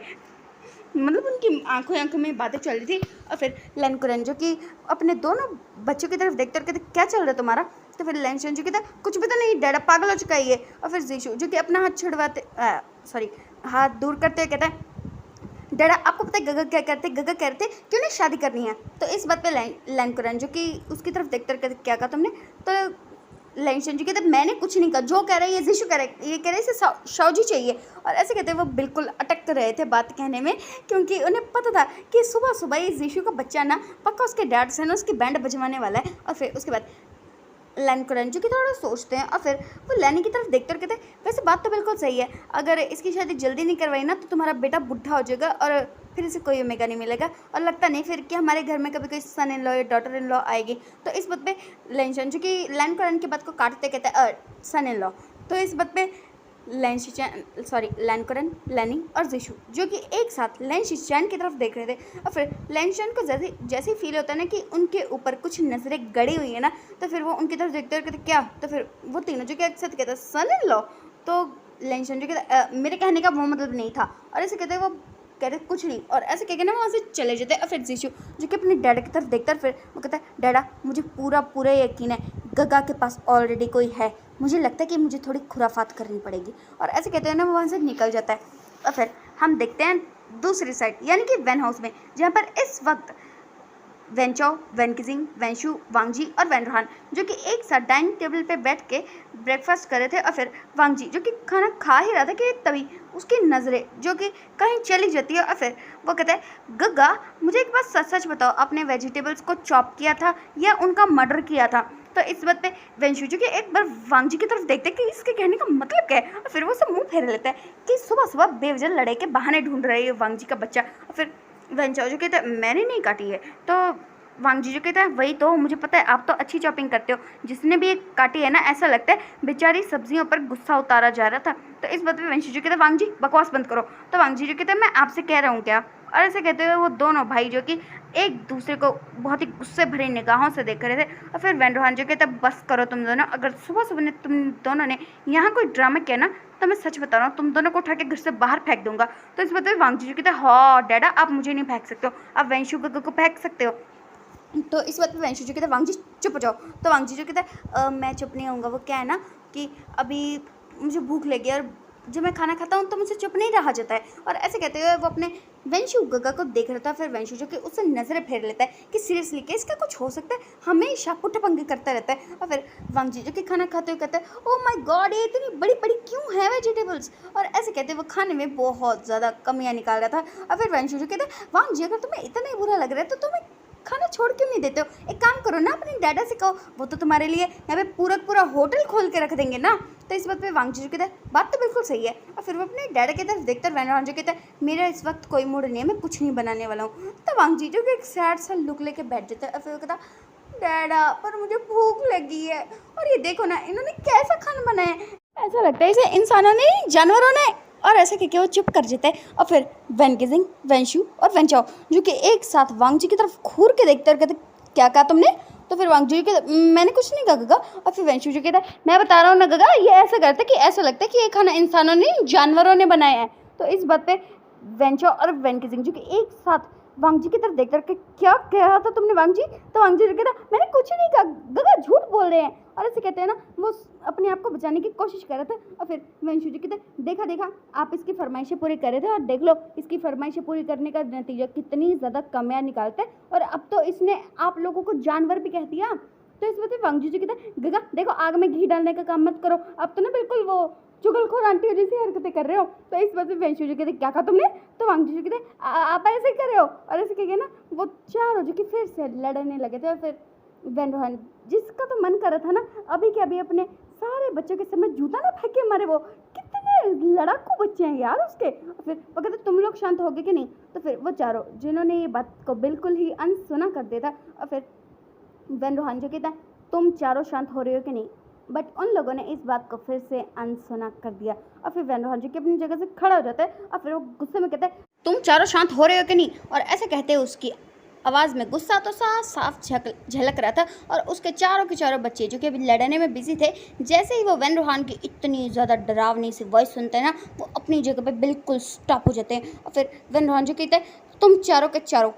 S1: मतलब उनकी आंखों आंखों में बातें चल रही थी। और फिर लेंकुरन जो कि अपने दोनों बच्चों की तरफ देखते कहते क्या चल रहा है तुम्हारा, तो फिर लेंशन जो कहता कुछ भी तो नहीं, डैडा पागल हो चुका है ये। और फिर जीशु जो कि अपना हाथ छुड़वाते हाथ दूर करते हुए कहता है डैडा आपको पता है गगा क्या करते, गगा कहते क्यों नहीं शादी करनी है। तो इस बात पे लेंकुरन जो कि उसकी तरफ देखते कहते क्या कहा तुमने, तो लेंशन जी कहते मैंने कुछ नहीं कहा, जो कह रहे हैं ये जीशु कह रहे, ये कह रहे इसे शाओजी चाहिए। और ऐसे कहते वो बिल्कुल अटक रहे थे बात कहने में, क्योंकि उन्हें पता था कि सुबह सुबह ये जीशु का बच्चा ना पक्का उसके डैड से ना उसकी बैंड बजवाने वाला है। और फिर उसके बाद लेंकुरन जो कि थोड़ा सोचते हैं और फिर वो लैनी की तरफ देखते और कहते हैं वैसे बात तो बिल्कुल सही है, अगर इसकी शादी जल्दी नहीं करवाई ना तो तुम्हारा बेटा बुढ़ा हो जाएगा और फिर इसे कोई ओमेगा नहीं मिलेगा, और लगता नहीं फिर कि हमारे घर में कभी कोई सन इन लॉ या डॉटर इन लॉ आएगी। तो इस बात पे लेंशन जो कि लेंकुरन की बात को काटते कहते हैं सन इन लॉ। तो इस बात पे लेंकुरन, लैनी और जीशु जो कि एक साथ लेंशिचैन की तरफ देख रहे थे। और फिर लेंशन को जैसे फील होता है ना कि उनके ऊपर कुछ नज़रें गड़ी हुई है ना, तो फिर वो उनकी तरफ देखते हुए कहते क्या, तो फिर वो तीनों जो कि एक साथ कहते सन इन लॉ। तो लेंशन जो कहते मेरे कहने का वो मतलब नहीं था, और ऐसे कहते वो कहते कुछ नहीं, और ऐसे कह के ना वहाँ से चले जाते हैं। और फिर जीशु जो कि अपने डैडा की तरफ देखता है, फिर वो कहता है डैडा मुझे पूरा यकीन है गगा के पास ऑलरेडी कोई है, मुझे लगता है कि मुझे थोड़ी खुराफात करनी पड़ेगी। और ऐसे कहते हैं ना वो वहाँ से निकल जाता है। और फिर हम देखते हैं दूसरी साइड यानी कि वैन हाउस में, जहाँ पर इस वक्त वेंचाओ, वेनकिजिंग, वेंशु, वांगजी और वेनरहान जो कि एक साथ डाइनिंग टेबल पे बैठ के ब्रेकफास्ट कर रहे थे। और फिर वांगजी जो कि खाना खा ही रहा था कि तभी उसकी नज़रें जो कि कहीं चली जाती है। और फिर वो कहता है गग्गा मुझे एक बात सच सच बताओ, आपने वेजिटेबल्स को चॉप किया था या उनका मर्डर किया था। तो इस बात पे वेंशु जो कि एक बार वांगजी की तरफ देखते कि इसके कहने का मतलब क्या है, और फिर वो सब मुँह फेर लेता है कि सुबह सुबह बेवजह लड़ाई के बहाने ढूंढ रहे हैं वांगजी का बच्चा। और फिर वेंचाओ जो कहता है मैंने नहीं काटी है, तो वांगजी जो कहता है वही तो मुझे पता है, आप तो अच्छी चॉपिंग करते हो, जिसने भी एक काटी है ना ऐसा लगता है बेचारी सब्जियों पर गुस्सा उतारा जा रहा था। तो इस बात पे वेंशु जो कहता है वांगजी बकवास बंद करो। तो वांगजी जो कहता है मैं आपसे कह रहा हूँ क्या, और ऐसे कहते हुए वो दोनों भाई जो कि एक दूसरे को बहुत ही गुस्से भरी निगाहों से देख रहे थे। और फिर वेनरहान जो कहता है बस करो तुम दोनों, अगर सुबह सुबह ने तुम दोनों ने यहाँ कोई ड्रामा किया ना तो मैं सच बता रहा हूँ तुम दोनों को उठा के घर से बाहर फेंक दूंगा। तो इस बात पे वांगजी जो कहता है हाँ डैडा आप मुझे नहीं फेंक सकते हो, आप वेंशु को फेंक सकते हो। तो इस बात पे वेंशु जो कहता है वांगजी चुप हो जाओ। तो वांगजी जो कहता है मैं चुप नहीं होऊंगा, वो क्या है ना कि अभी मुझे भूख लगी और जब मैं खाना खाता हूँ तो मुझसे चुप नहीं रहा जाता है। और ऐसे कहते हुए वो अपने वेंशु गगा को देख रहा था। फिर वेंशु जो कि उससे नज़रें फेर लेता है कि सीरियसली क्या इसका कुछ हो सकता है, हमेशा पुट्ठा पंगे करता रहता है। और फिर वांगजी जो कि खाना खाते हुए कहता है ओ माय गॉड ये इतनी बड़ी बड़ी क्यों है वेजिटेबल्स। और ऐसे कहते वो खाने में बहुत ज़्यादा कमियाँ निकाल रहा था। और फिर वेंशु जो कहता है वांगजी अगर तुम्हें इतना ही बुरा लग रहा है तो तुम्हें खाना छोड़ क्यों नहीं देते हो, एक काम करो ना अपने डैडा से कहो, वो तो तुम्हारे लिए यहाँ पे पूरा होटल खोल के रख देंगे ना। तो इस बात पे वांगजी जो कहता है बात तो बिल्कुल सही है। और फिर वो अपने डैडा की तरफ देखकर वेनरहान जो कहता है मेरा इस वक्त कोई मूड नहीं है, मैं कुछ नहीं बनाने वाला हूँ। तो वांगजी जो कि एक सैड सा लुक लेके बैठ जाता है। और फिर वो कहता डैडा पर मुझे भूख लगी है, और ये देखो ना इन्होंने कैसा खाना बनाया है, ऐसा लगता है इसे इंसानों ने जानवरों ने। और ऐसे करके वो चुप कर जाता है। और फिर वेनकिजिंग, वेंशु और वेंचाओ जो कि एक साथ वांगजी की तरफ घूर के देखते और कहते क्या कहा तुमने। तो फिर वांगजी के मैंने कुछ नहीं कहा गगा। और फिर वेंशु जो कहता है मैं बता रहा हूँ ना गगा, ये ऐसा करता है कि ऐसा लगता है कि ये खाना इंसानों ने जानवरों ने बनाया है। तो इस बात पे वेंचाओ और वेनकिजिंग जो कि एक साथ वांगजी की तरफ देख करके क्या कहा था तुमने वांगजी। तो वांगजी जो कहता मैंने कुछ नहीं कहा गगा, झूठ बोल रहे हैं। और ऐसे कहते हैं ना वो अपने आप को बचाने की कोशिश कर रहा था। और फिर वेंशु जी कहते देखा आप इसकी फरमाइशें पूरी कर रहे थे और देख लो इसकी फरमाइशें पूरी करने का नतीजा कितनी ज़्यादा कमियाँ निकालता है, और अब तो इसने आप लोगों को जानवर भी कह दिया। तो इस वजह से वांगजी जी कहते गगा देखो आग में घी डालने का काम मत करो, अब तो ना बिल्कुल वो चुगलखोर आंटी जैसी हरकतें कर रहे हो। तो इस वजह से वेंशु जी कहते क्या कहा तुमने। तो वांगजी जी कहते आप ऐसे ही कर रहे हो। और ऐसे कह ना वो चारों जो कि फिर से लड़ने लगे थे। और फिर वेनरहान जिसका तो मन कर रहा था ना अभी के अभी अपने सारे बच्चों के सर में जूता ना फेंक के मारे, वो कितने कितने लड़ाकू बच्चे हैं यार उसके। और फिर वो कहते तुम लोग शांत होगे कि नहीं। तो फिर वो चारों जिन्होंने ये बात को बिल्कुल ही अनसुना कर दिया था, और फिर वेन रोहान जो कहता है तुम चारों शांत हो रहे हो कि नहीं, बट उन लोगों ने इस बात को फिर से अनसुना कर दिया। और फिर वेन रोहान जो कि अपनी जगह से खड़ा हो जाता है, और फिर वो गुस्से में कहता है तुम चारों शांत हो रहे हो कि नहीं। और ऐसे कहते हुए उसकी आवाज़ में गुस्सा तो साफ साफ झलक रहा था। और उसके चारों के चारों बच्चे जो कि अभी लड़ने में बिजी थे, जैसे ही वो वेन रोहान की इतनी ज़्यादा डरावनी सी वॉइस सुनते हैं ना, वो अपनी जगह पे बिल्कुल स्टॉप हो जाते हैं। और फिर वेन रोहान जो कहते हैं तुम चारों के चारों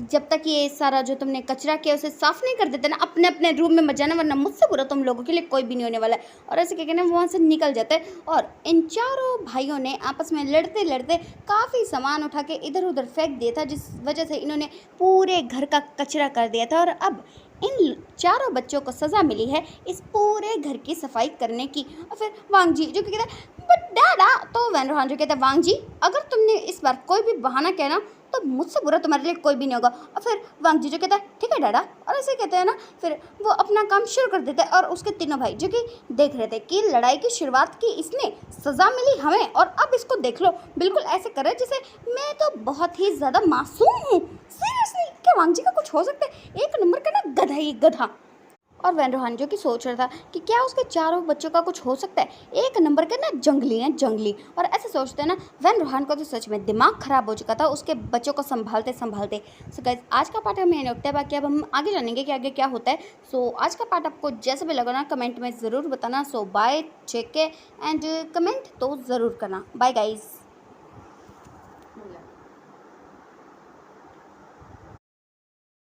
S1: जब तक ये सारा जो तुमने कचरा किया उसे साफ नहीं कर देते ना, अपने अपने रूम में मत जाना, वरना मुझसे बुरा तुम लोगों के लिए कोई भी नहीं होने वाला है। और ऐसे क्या कहना वहाँ से निकल जाते हैं। और इन चारों भाइयों ने आपस में लड़ते लड़ते काफ़ी सामान उठा के इधर उधर फेंक दिया था, जिस वजह से इन्होंने पूरे घर का कचरा कर दिया था। और अब इन चारों बच्चों को सज़ा मिली है इस पूरे घर की सफाई करने की। और फिर वांग जी जो कि कहता है बट डैडा, तो वेन रोहान जो कहता है वांग जी अगर तुमने इस बार कोई भी बहाना कहना तो मुझसे बुरा तुम्हारे लिए कोई भी नहीं होगा। और फिर वांग जी जो कहता है ठीक है डैडा, और ऐसे कहते हैं ना, फिर वो अपना काम शुरू कर देते हैं। और उसके तीनों भाई जो कि देख रहे थे कि लड़ाई की शुरुआत की इसने, सज़ा मिली हमें, और अब इसको देख लो बिल्कुल ऐसे कर रहे जैसे मैं तो बहुत ही ज़्यादा मासूम हूँ। सीरियसली क्या वांग जी का कुछ हो सकता है? एक नंबर का ना गधा ही गधा। और वेन रोहान जो कि सोच रहा था कि क्या उसके चारों बच्चों का कुछ हो सकता है, एक नंबर के ना जंगली हैं जंगली। और ऐसे सोचते हैं ना, वेन रोहान को तो सच में दिमाग खराब हो चुका था उसके बच्चों को संभालते संभालते। सो गाइस आज का पार्ट हमें नोटते हैं, बाकी अब हम आगे जानेंगे कि आगे क्या होता है। सो आज का पार्ट आपको जैसे भी लगा ना कमेंट में ज़रूर बताना। So bye, take care and comment तो ज़रूर करना। Bye guys.